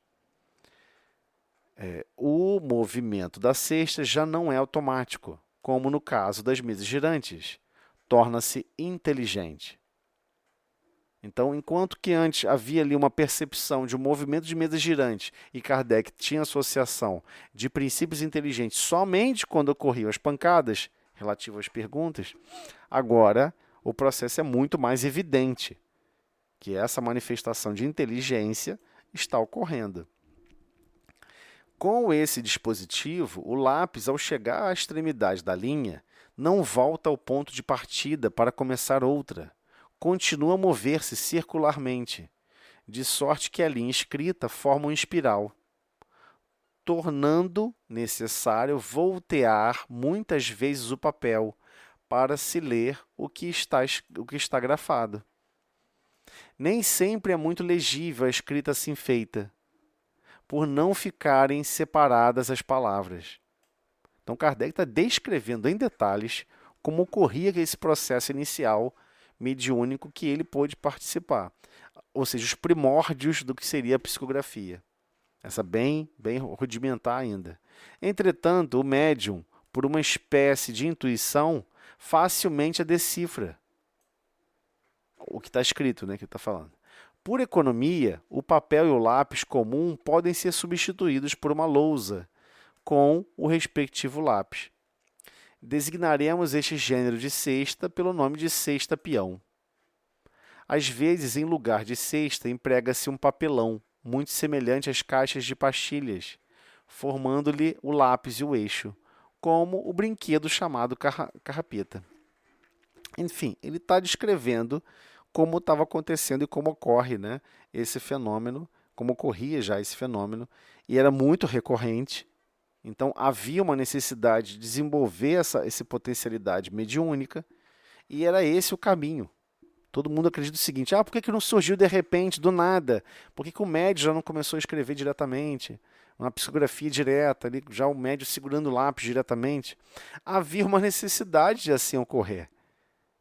O movimento da cesta já não é automático, como no caso das mesas girantes. Torna-se inteligente. Então, enquanto que antes havia ali uma percepção de um movimento de mesa girante e Kardec tinha associação de princípios inteligentes somente quando ocorriam as pancadas relativas às perguntas, agora o processo é muito mais evidente que essa manifestação de inteligência está ocorrendo. Com esse dispositivo, o lápis, ao chegar à extremidade da linha, não volta ao ponto de partida para começar outra. Continua a mover-se circularmente, de sorte que a linha escrita forma uma espiral, tornando necessário voltear muitas vezes o papel para se ler o que está grafado. Nem sempre é muito legível a escrita assim feita, por não ficarem separadas as palavras. Então, Kardec está descrevendo em detalhes como ocorria esse processo inicial mediúnico que ele pôde participar, ou seja, os primórdios do que seria a psicografia. Essa bem rudimentar ainda. Entretanto, o médium, por uma espécie de intuição, facilmente a decifra. O que está escrito, né, que ele está falando. Por economia, o papel e o lápis comum podem ser substituídos por uma lousa com o respectivo lápis. Designaremos este gênero de cesta pelo nome de cesta-peão. Às vezes, em lugar de cesta, emprega-se um papelão, muito semelhante às caixas de pastilhas, formando-lhe o lápis e o eixo, como o brinquedo chamado carrapeta. Enfim, ele está descrevendo como estava acontecendo e como ocorre, né, esse fenômeno, como ocorria já esse fenômeno, e era muito recorrente. Então, havia uma necessidade de desenvolver essa potencialidade mediúnica, e era esse o caminho. Todo mundo acredita o seguinte, por que não surgiu de repente, do nada? Por que o médium já não começou a escrever diretamente? Uma psicografia direta, ali, já o médium segurando o lápis diretamente. Havia uma necessidade de assim ocorrer.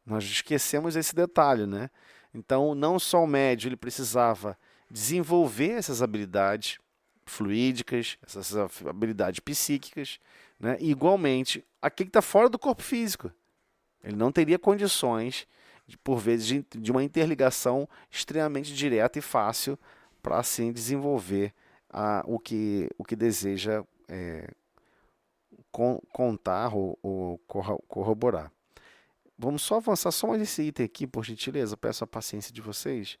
Nós esquecemos esse detalhe, né? Então, não só o médium ele precisava desenvolver essas habilidades fluídicas, essas habilidades psíquicas, né? E, igualmente, aquele que está fora do corpo físico. Ele não teria condições, por vezes, de uma interligação extremamente direta e fácil para, assim, desenvolver o que deseja contar ou corroborar. Vamos só avançar só mais esse item aqui, por gentileza. Peço a paciência de vocês.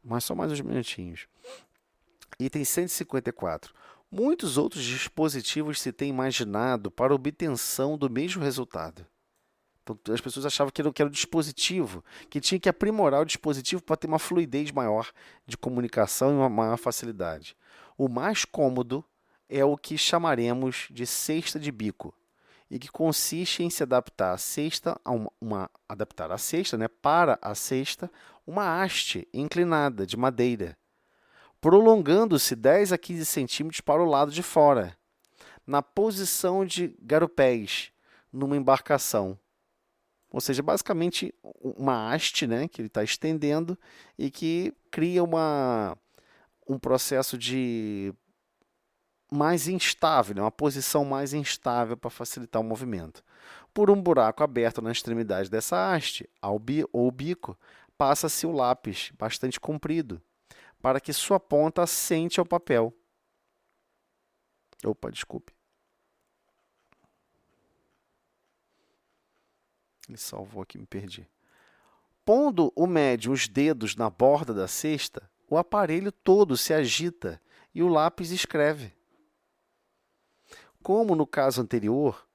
Mas só mais uns minutinhos. Item 154. Muitos outros dispositivos se têm imaginado para obtenção do mesmo resultado. Então, as pessoas achavam que era o dispositivo, que tinha que aprimorar o dispositivo para ter uma fluidez maior de comunicação e uma maior facilidade. O mais cômodo é o que chamaremos de cesta de bico, e que consiste em se adaptar a cesta adaptar a cesta, né, para a cesta, uma haste inclinada de madeira, prolongando-se 10 a 15 centímetros para o lado de fora, na posição de garopés, numa embarcação. Ou seja, basicamente uma haste, né, que ele está estendendo e que cria um processo de mais instável, uma posição mais instável para facilitar o movimento. Por um buraco aberto na extremidade dessa haste, ou bico, passa-se o lápis, bastante comprido, para que sua ponta assente ao papel. Opa, desculpe. Ele salvou aqui, me perdi. Pondo o médium os dedos na borda da cesta, o aparelho todo se agita e o lápis escreve. Como no caso anterior,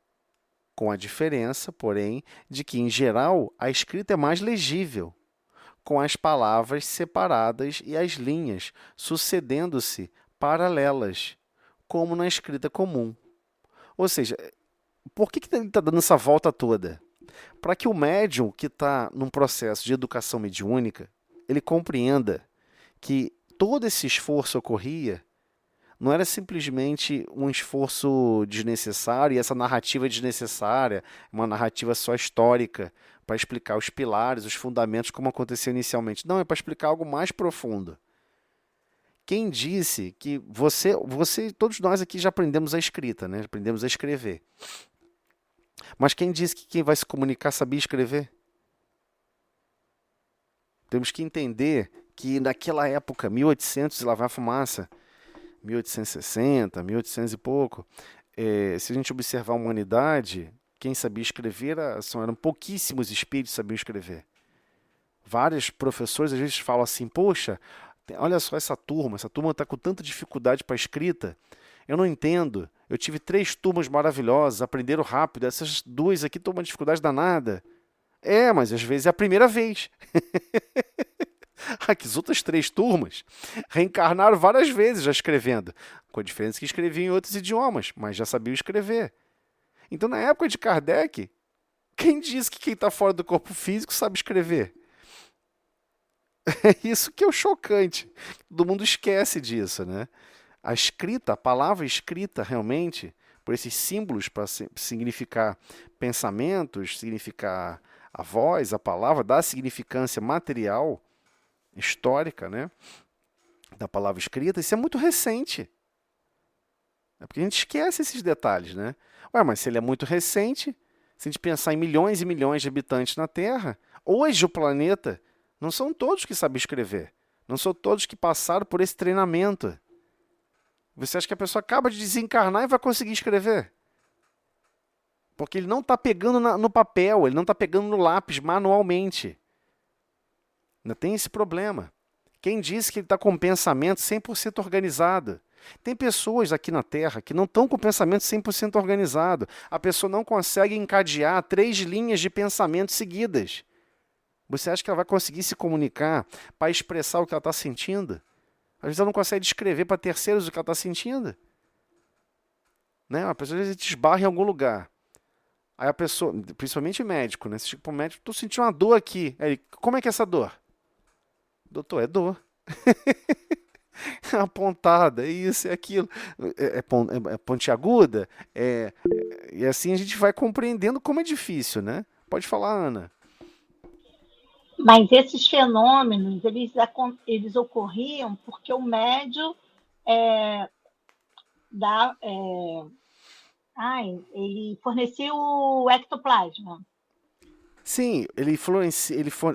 com a diferença, porém, de que, em geral, a escrita é mais legível, com as palavras separadas e as linhas sucedendo-se paralelas, como na escrita comum. Ou seja, por que ele está dando essa volta toda? Para que o médium que está num processo de educação mediúnica, ele compreenda que todo esse esforço ocorria, não era simplesmente um esforço desnecessário, e essa narrativa desnecessária, uma narrativa só histórica, para explicar os pilares, os fundamentos, como aconteceu inicialmente. Não, é para explicar algo mais profundo. Quem disse que todos nós aqui já aprendemos a escrita, né? Aprendemos a escrever. Mas quem disse que quem vai se comunicar sabia escrever? Temos que entender que naquela época, 1800 e lá vai a fumaça, 1860, 1800 e pouco, se a gente observar a humanidade, quem sabia escrever eram pouquíssimos espíritos que sabiam escrever. Vários professores às vezes falam assim, poxa, olha só essa turma está com tanta dificuldade para a escrita, eu não entendo, eu tive 3 turmas maravilhosas, aprenderam rápido, essas 2 aqui estão com uma dificuldade danada. Mas às vezes é a primeira vez. As outras 3 turmas reencarnaram várias vezes já escrevendo, com a diferença que escreviam em outros idiomas, mas já sabiam escrever. Então, na época de Kardec, quem diz que quem está fora do corpo físico sabe escrever? É isso que é o chocante. Todo mundo esquece disso, né? A escrita, a palavra escrita realmente, por esses símbolos para significar pensamentos, significar a voz, a palavra, dá significância material, histórica, né? Da palavra escrita, isso é muito recente. É porque a gente esquece esses detalhes, né? Mas se ele é muito recente, se a gente pensar em milhões e milhões de habitantes na Terra, hoje o planeta não são todos que sabem escrever. Não são todos que passaram por esse treinamento. Você acha que a pessoa acaba de desencarnar e vai conseguir escrever? Porque ele não está pegando no papel, ele não está pegando no lápis manualmente. Ainda tem esse problema. Quem disse que ele está com um pensamento 100% organizado? Tem pessoas aqui na Terra que não estão com o pensamento 100% organizado. A pessoa não consegue encadear 3 linhas de pensamento seguidas. Você acha que ela vai conseguir se comunicar para expressar o que ela está sentindo? Às vezes ela não consegue descrever para terceiros o que ela está sentindo. Né? A pessoa às vezes esbarra em algum lugar. Aí a pessoa, principalmente médico, né? Você chega para o médico, estou sentindo uma dor aqui. Aí ele, como é que é essa dor? Doutor, é dor. É uma pontada, é isso, é aquilo. É pontiaguda. E assim a gente vai compreendendo como é difícil, né? Pode falar, Ana. Mas esses fenômenos, eles ocorriam porque o médium ele fornecia o ectoplasma. Sim,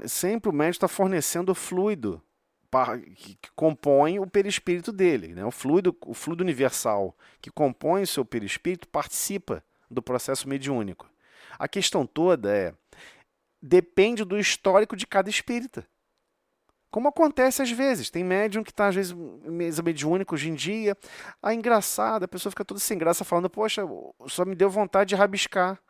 sempre o médico está fornecendo o fluido que compõe o perispírito dele, né? O fluido universal que compõe o seu perispírito participa do processo mediúnico. A questão toda depende do histórico de cada espírita. Como acontece às vezes. Tem médium que está, às vezes, mesa mediúnica hoje em dia. Engraçado, a pessoa fica toda sem graça falando, poxa, só me deu vontade de rabiscar.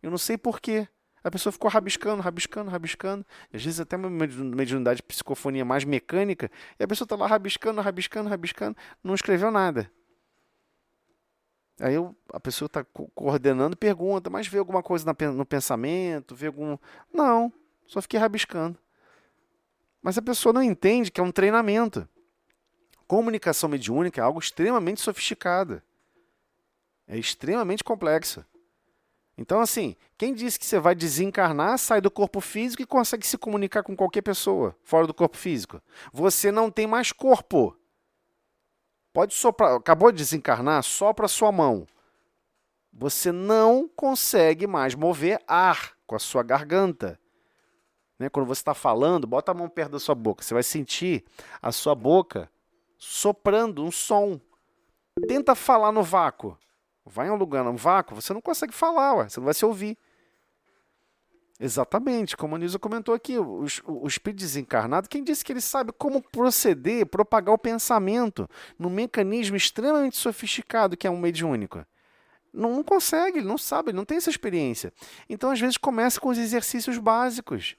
Eu não sei por quê. A pessoa ficou rabiscando, rabiscando, rabiscando. Às vezes até uma mediunidade de psicofonia mais mecânica. E a pessoa está lá rabiscando, rabiscando, rabiscando. Não escreveu nada. Aí a pessoa está coordenando e pergunta, mas vê alguma coisa no pensamento? Vê algum... Não, só fiquei rabiscando. Mas a pessoa não entende que é um treinamento. Comunicação mediúnica é algo extremamente sofisticado. É extremamente complexo. Então, assim, quem disse que você vai desencarnar, sai do corpo físico e consegue se comunicar com qualquer pessoa fora do corpo físico? Você não tem mais corpo. Pode soprar, acabou de desencarnar, sopra a sua mão. Você não consegue mais mover ar com a sua garganta. Né? Quando você está falando, bota a mão perto da sua boca. Você vai sentir a sua boca soprando um som. Tenta falar no vácuo. Vai em um lugar no vácuo, você não consegue falar, você não vai se ouvir. Exatamente, como a Nilza comentou aqui, o espírito desencarnado, quem disse que ele sabe como proceder, propagar o pensamento num mecanismo extremamente sofisticado que é um mediúnico? Não consegue, ele não sabe, ele não tem essa experiência. Então, às vezes, começa com os exercícios básicos.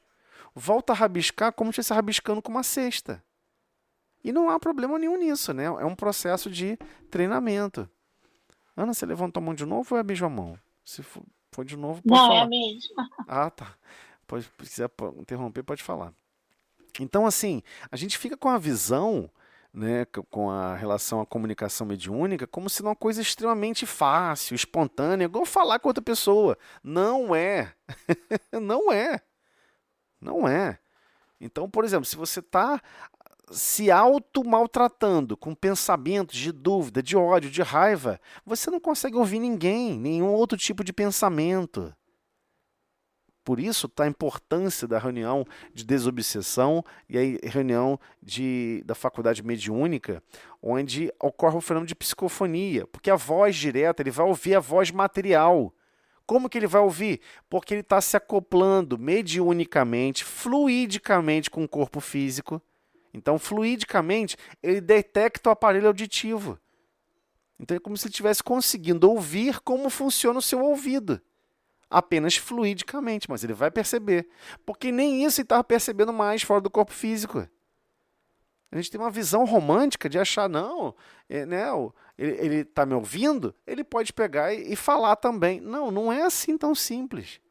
Volta a rabiscar como se estivesse rabiscando com uma cesta. E não há problema nenhum nisso, né? É um processo de treinamento. Ana, você levantou a mão de novo ou é a mesma mão? Se for de novo, pode Não, falar. é a mesma. Tá. Se quiser interromper, pode falar. Então, assim, a gente fica com a visão, né, com a relação à comunicação mediúnica, como se uma coisa extremamente fácil, espontânea, igual falar com outra pessoa. Não é, não é, não é. Então, por exemplo, se você está se auto-maltratando com pensamentos de dúvida, de ódio, de raiva, você não consegue ouvir ninguém, nenhum outro tipo de pensamento. Por isso está a importância da reunião de desobsessão e a reunião da faculdade mediúnica, onde ocorre o fenômeno de psicofonia, porque a voz direta, ele vai ouvir a voz material. Como que ele vai ouvir? Porque ele está se acoplando mediunicamente, fluidicamente com o corpo físico. Então, fluidicamente, ele detecta o aparelho auditivo. Então, é como se ele estivesse conseguindo ouvir como funciona o seu ouvido. Apenas fluidicamente, mas ele vai perceber. Porque nem isso ele estava percebendo mais fora do corpo físico. A gente tem uma visão romântica de achar, não, né, ele está me ouvindo, ele pode pegar e falar também. Não, não é assim tão simples.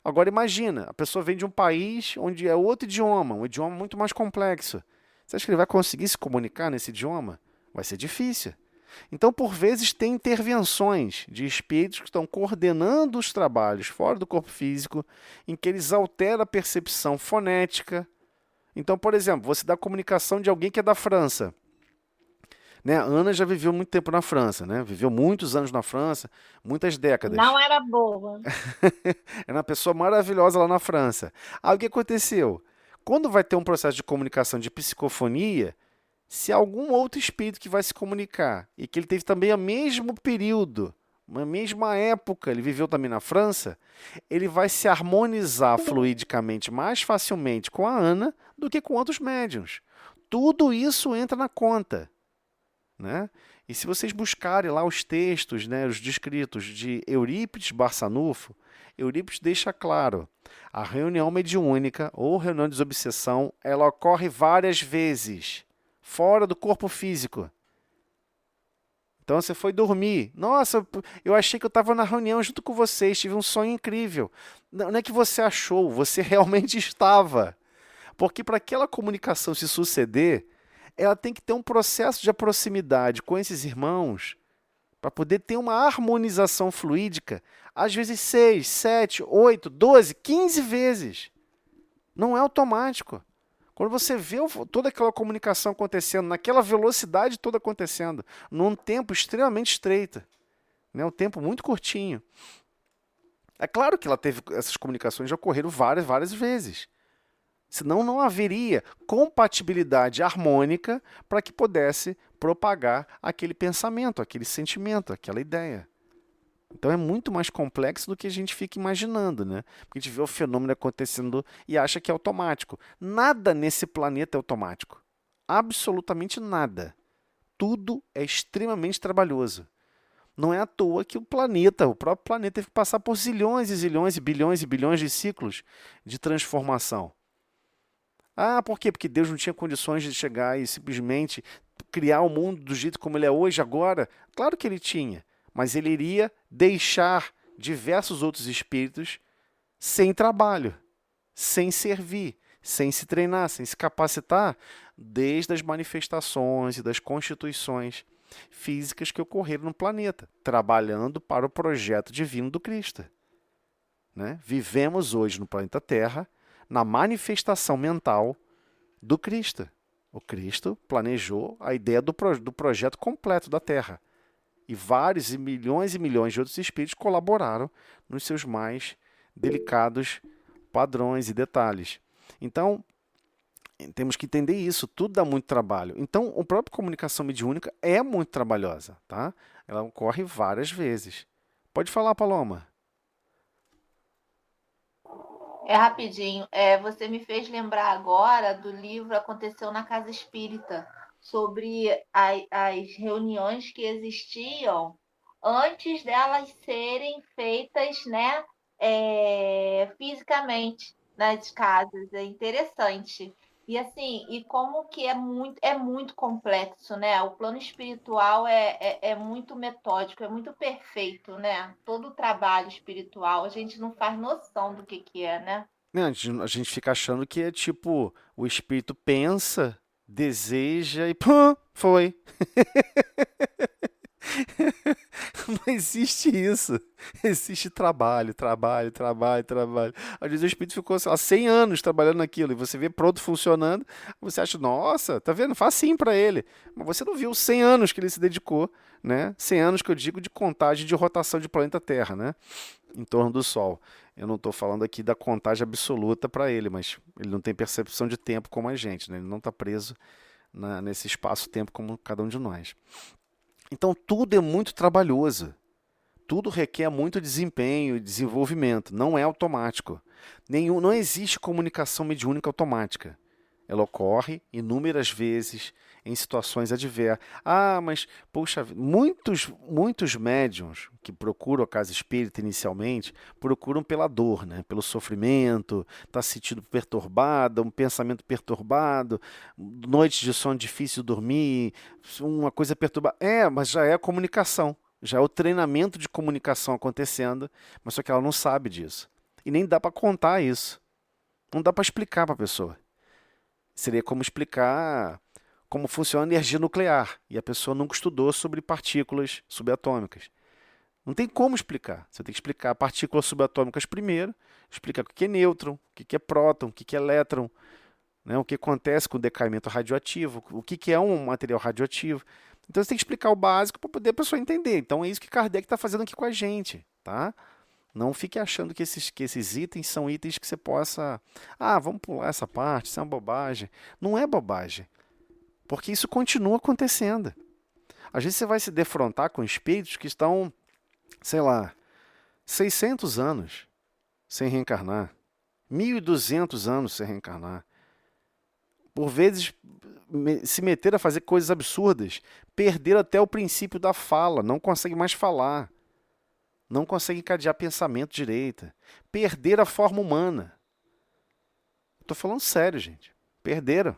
Agora imagina, a pessoa vem de um país onde é outro idioma, um idioma muito mais complexo. Você acha que ele vai conseguir se comunicar nesse idioma? Vai ser difícil. Então, por vezes, tem intervenções de espíritos que estão coordenando os trabalhos fora do corpo físico, em que eles alteram a percepção fonética. Então, por exemplo, você dá comunicação de alguém que é da França. Né? A Ana já viveu muito tempo na França, né? Viveu muitos anos na França, muitas décadas. Não era boa. É uma pessoa maravilhosa lá na França. Aí o que aconteceu? Quando vai ter um processo de comunicação de psicofonia, se algum outro espírito que vai se comunicar e que ele teve também o mesmo período, uma mesma época, ele viveu também na França, ele vai se harmonizar fluidicamente mais facilmente com a Ana do que com outros médiuns. Tudo isso entra na conta, né? E se vocês buscarem lá os textos, né, os descritos de Eurípides Barçanufo, Eurípides deixa claro, a reunião mediúnica ou reunião de desobsessão, ela ocorre várias vezes, fora do corpo físico. Então você foi dormir. Nossa, eu achei que eu estava na reunião junto com vocês, tive um sonho incrível. Não é que você achou, você realmente estava. Porque para aquela comunicação se suceder, ela tem que ter um processo de proximidade com esses irmãos para poder ter uma harmonização fluídica, às vezes 6, 7, 8, 12, 15 vezes. Não é automático. Quando você vê toda aquela comunicação acontecendo, naquela velocidade toda acontecendo, num tempo extremamente estreito, né? Um tempo muito curtinho. É claro que ela teve essas comunicações já ocorreram várias vezes. Senão não haveria compatibilidade harmônica para que pudesse propagar aquele pensamento, aquele sentimento, aquela ideia. Então é muito mais complexo do que a gente fica imaginando, né? Porque a gente vê o fenômeno acontecendo e acha que é automático. Nada nesse planeta é automático. Absolutamente nada. Tudo é extremamente trabalhoso. Não é à toa que o próprio planeta, teve que passar por zilhões e zilhões e bilhões de ciclos de transformação. Ah, por quê? Porque Deus não tinha condições de chegar e simplesmente criar o mundo do jeito como ele é hoje, agora? Claro que ele tinha, mas ele iria deixar diversos outros espíritos sem trabalho, sem servir, sem se treinar, sem se capacitar, desde as manifestações e das constituições físicas que ocorreram no planeta, trabalhando para o projeto divino do Cristo. Né? Vivemos hoje no planeta Terra na manifestação mental do Cristo. O Cristo planejou a ideia do projeto completo da Terra. E vários e milhões de outros espíritos colaboraram nos seus mais delicados padrões e detalhes. Então, temos que entender isso, tudo dá muito trabalho. Então, a própria comunicação mediúnica é muito trabalhosa, tá? Ela ocorre várias vezes. Pode falar, Paloma. É rapidinho. Você me fez lembrar agora do livro Aconteceu na Casa Espírita, sobre as reuniões que existiam antes delas serem feitas, né, fisicamente nas casas. É interessante. E assim, e como que é muito complexo, né? O plano espiritual é muito metódico, é muito perfeito, né? Todo o trabalho espiritual, a gente não faz noção do que é, né? Né, a gente fica achando que é tipo, o espírito pensa, deseja e pum, foi. Não existe isso. Existe trabalho, trabalho, trabalho, trabalho. Às vezes o espírito ficou, sei lá, 100 anos trabalhando naquilo e você vê pronto funcionando, você acha, nossa, tá vendo? Facinho para ele. Mas você não viu os 100 anos que ele se dedicou, né? 100 anos que eu digo de contagem de rotação de planeta Terra, né? Em torno do Sol. Eu não estou falando aqui da contagem absoluta para ele, mas ele não tem percepção de tempo como a gente, né? Ele não está preso nesse espaço-tempo como cada um de nós. Então tudo é muito trabalhoso. Tudo requer muito desempenho e desenvolvimento. Não é automático. Não existe comunicação mediúnica automática. Ela ocorre inúmeras vezes em situações adversas. Ah, mas, poxa, muitos médiuns que procuram a casa espírita inicialmente procuram pela dor, né? Pelo sofrimento, está se sentindo perturbada, um pensamento perturbado, noites de sono difícil de dormir, uma coisa perturbada. Mas já é a comunicação, já é o treinamento de comunicação acontecendo, mas só que ela não sabe disso. E nem dá para contar isso. Não dá para explicar para a pessoa. Seria como explicar como funciona a energia nuclear, e a pessoa nunca estudou sobre partículas subatômicas. Não tem como explicar. Você tem que explicar partículas subatômicas primeiro, explicar o que é nêutron, o que é próton, o que é elétron, né, o que acontece com o decaimento radioativo, o que é um material radioativo. Então você tem que explicar o básico para poder a pessoa entender. Então é isso que Kardec está fazendo aqui com a gente, tá? Não fique achando que esses itens são itens que você possa... Ah, vamos pular essa parte, isso é uma bobagem. Não é bobagem, porque isso continua acontecendo. Às vezes você vai se defrontar com espíritos que estão, sei lá, 600 anos sem reencarnar, 1.200 anos sem reencarnar. Por vezes se meter a fazer coisas absurdas, perder até o princípio da fala, não consegue mais falar. Não consegue encadear pensamento direito. Perder a forma humana. Estou falando sério, gente. Perderam.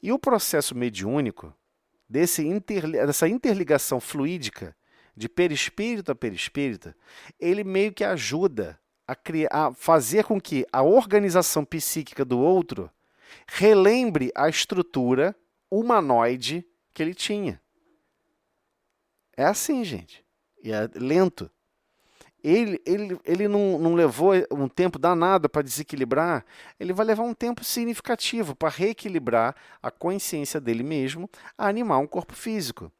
E o processo mediúnico, dessa interligação fluídica, de perispírito a perispírito, ele meio que ajuda a fazer com que a organização psíquica do outro relembre a estrutura humanoide que ele tinha. É assim, gente. E é lento. Ele não levou um tempo danado para desequilibrar, ele vai levar um tempo significativo para reequilibrar a consciência dele mesmo a animar um corpo físico.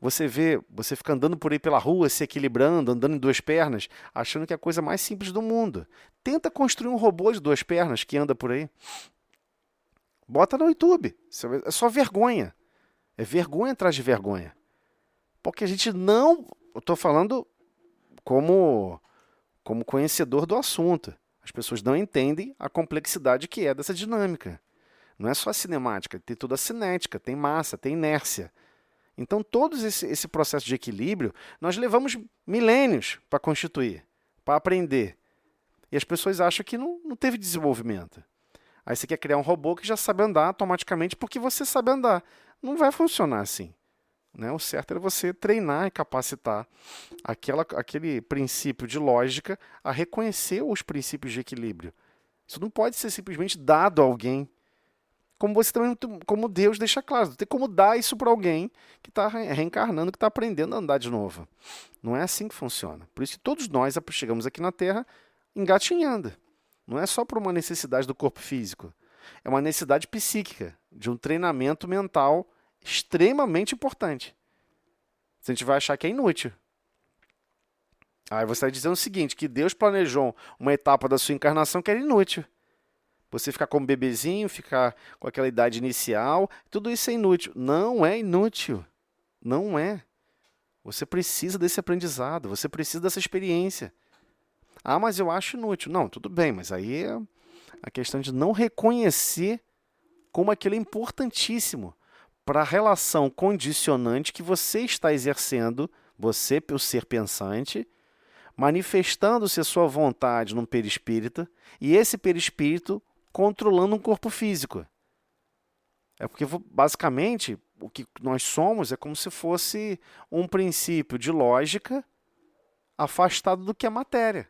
Você fica andando por aí pela rua, se equilibrando, andando em duas pernas, achando que é a coisa mais simples do mundo. Tenta construir um robô de duas pernas que anda por aí. Bota no YouTube. É só vergonha. É vergonha atrás de vergonha. Porque a gente não... Eu estou falando como conhecedor do assunto. As pessoas não entendem a complexidade que é dessa dinâmica. Não é só a cinemática, tem toda a cinética, tem massa, tem inércia. Então, todo esse processo de equilíbrio, nós levamos milênios para constituir, para aprender. E as pessoas acham que não teve desenvolvimento. Aí você quer criar um robô que já sabe andar automaticamente porque você sabe andar. Não vai funcionar assim. Né? O certo é você treinar e capacitar aquele princípio de lógica a reconhecer os princípios de equilíbrio. Isso não pode ser simplesmente dado a alguém. Como Deus deixa claro, não tem como dar isso para alguém que está reencarnando, que está aprendendo a andar de novo. Não é assim que funciona. Por isso que todos nós chegamos aqui na Terra engatinhando. Não é só por uma necessidade do corpo físico. É uma necessidade psíquica, de um treinamento mental extremamente importante. A gente vai achar que é inútil. Aí você está dizendo o seguinte, que Deus planejou uma etapa da sua encarnação que era inútil. Você ficar como bebezinho, ficar com aquela idade inicial, tudo isso é inútil. Não é inútil. Não é. Você precisa desse aprendizado, você precisa dessa experiência. Ah, mas eu acho inútil. Não, tudo bem, mas aí é a questão de não reconhecer como aquilo é importantíssimo para a relação condicionante que você está exercendo, você, o ser pensante, manifestando-se a sua vontade num perispírito, e esse perispírito controlando um corpo físico. É porque, basicamente, o que nós somos é como se fosse um princípio de lógica afastado do que é matéria.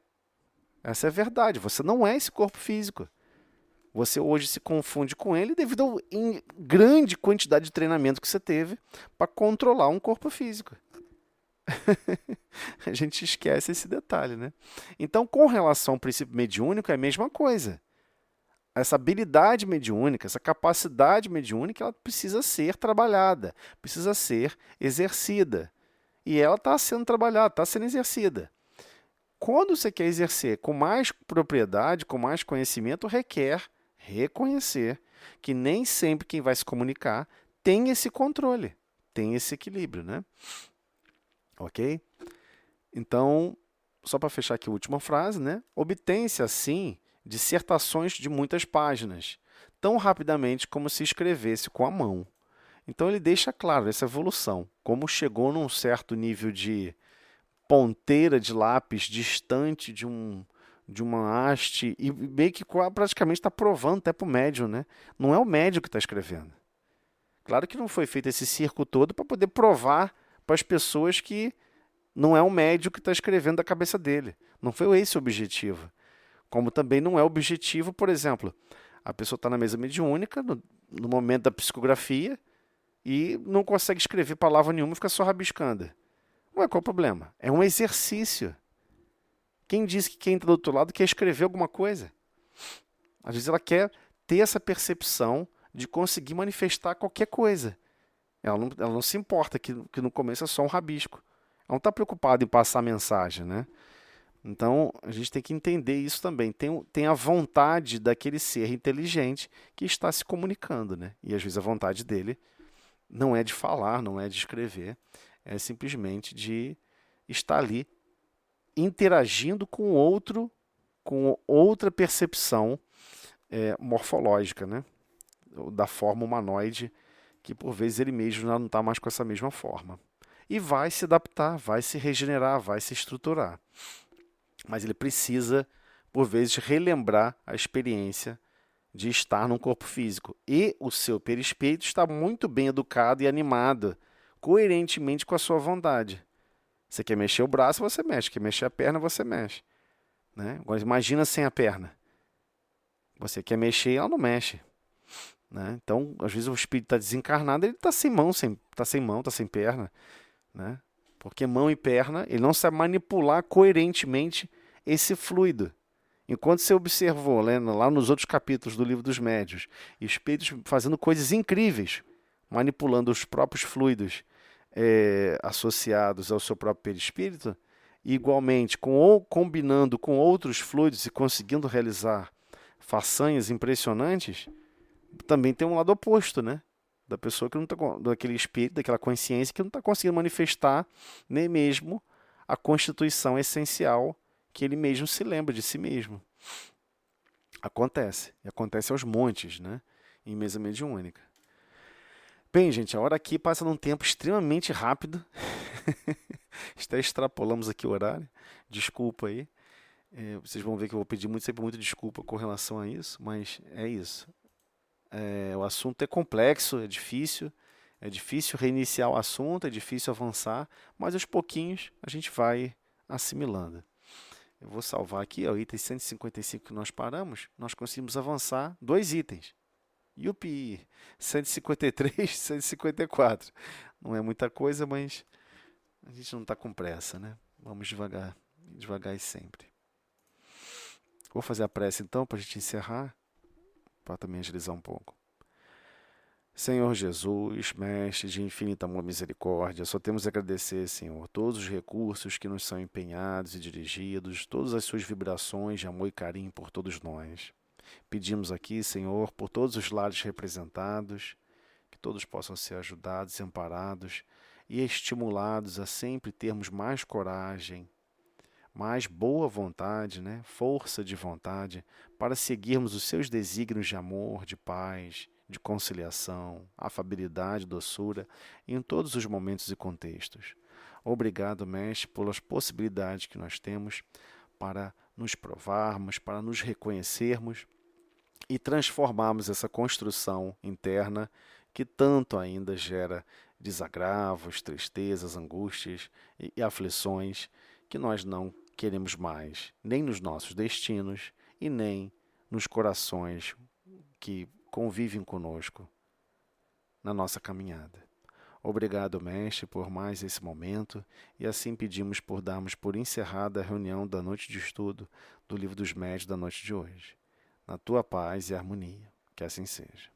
Essa é a verdade. Você não é esse corpo físico. Você hoje se confunde com ele devido à grande quantidade de treinamento que você teve para controlar um corpo físico. A gente esquece esse detalhe, né? Então, com relação ao princípio mediúnico, é a mesma coisa. Essa habilidade mediúnica, essa capacidade mediúnica, ela precisa ser trabalhada, precisa ser exercida. E ela está sendo trabalhada, está sendo exercida. Quando você quer exercer com mais propriedade, com mais conhecimento, requer reconhecer que nem sempre quem vai se comunicar tem esse controle, tem esse equilíbrio, né? Ok? Então, só para fechar aqui a última frase, né? Obtém-se, assim, dissertações de muitas páginas, tão rapidamente como se escrevesse com a mão. Então, ele deixa claro essa evolução, como chegou num certo nível de ponteira de lápis distante de uma haste e meio que praticamente está provando até para o médium, né? Não é o médium que está escrevendo. Claro que não foi feito esse circo todo para poder provar para as pessoas que não é o médium que está escrevendo da cabeça dele. Não foi esse o objetivo. Como também não é o objetivo, por exemplo, a pessoa está na mesa mediúnica, no momento da psicografia, e não consegue escrever palavra nenhuma e fica só rabiscando. Ué, qual o problema? É um exercício. Quem disse que quem está do outro lado quer escrever alguma coisa? Às vezes ela quer ter essa percepção de conseguir manifestar qualquer coisa. Ela não se importa que no começo é só um rabisco. Ela não está preocupada em passar a mensagem, né? Então, a gente tem que entender isso também. Tem a vontade daquele ser inteligente que está se comunicando, né? E às vezes a vontade dele não é de falar, não é de escrever, é simplesmente de estar ali interagindo com outro, com outra percepção morfológica, né? Da forma humanoide, que por vezes ele mesmo não está mais com essa mesma forma. E vai se adaptar, vai se regenerar, vai se estruturar. Mas ele precisa, por vezes, relembrar a experiência de estar num corpo físico. E o seu perispírito está muito bem educado e animado, coerentemente com a sua vontade. Você quer mexer o braço, você mexe. Quer mexer a perna, você mexe. Né? Agora, imagina sem a perna. Você quer mexer, ela não mexe. Né? Então, às vezes o espírito está desencarnado, ele está sem mão, está sem perna. Né? Porque mão e perna, ele não sabe manipular coerentemente esse fluido. Enquanto você observou lá nos outros capítulos do Livro dos Médiuns, espíritos fazendo coisas incríveis, manipulando os próprios fluidos associados ao seu próprio perispírito, e igualmente combinando com outros fluidos e conseguindo realizar façanhas impressionantes, também tem um lado oposto, né? Da pessoa que não está, daquele espírito, daquela consciência que não está conseguindo manifestar nem mesmo a constituição essencial que ele mesmo se lembra de si mesmo. Acontece. E acontece aos montes, né? Em mesa mediúnica. Bem, gente, a hora aqui passa num tempo extremamente rápido. Até extrapolamos aqui o horário. Desculpa aí. Vocês vão ver que eu vou pedir sempre muita desculpa com relação a isso, mas é isso. O assunto é complexo, é difícil reiniciar o assunto, é difícil avançar, mas aos pouquinhos a gente vai assimilando. Eu vou salvar aqui, o item 155 que nós paramos, nós conseguimos avançar 2 itens. Yupi! 153, 154. Não é muita coisa, mas a gente não está com pressa, né? Vamos devagar e sempre. Vou fazer a prece então para a gente encerrar, para também agilizar um pouco. Senhor Jesus, Mestre de infinita amor e misericórdia, só temos a agradecer, Senhor, todos os recursos que nos são empenhados e dirigidos, todas as suas vibrações de amor e carinho por todos nós. Pedimos aqui, Senhor, por todos os lares representados, que todos possam ser ajudados e amparados e estimulados a sempre termos mais coragem, mais boa vontade, né? Força de vontade para seguirmos os seus desígnios de amor, de paz, de conciliação, afabilidade, doçura em todos os momentos e contextos. Obrigado, Mestre, pelas possibilidades que nós temos para nos provarmos, para nos reconhecermos e transformarmos essa construção interna que tanto ainda gera desagravos, tristezas, angústias e aflições que nós não queremos mais, nem nos nossos destinos e nem nos corações que convivem conosco na nossa caminhada. Obrigado, Mestre, por mais esse momento, e assim pedimos por darmos por encerrada a reunião da noite de estudo do Livro dos Médiuns da noite de hoje. Na tua paz e harmonia, que assim seja.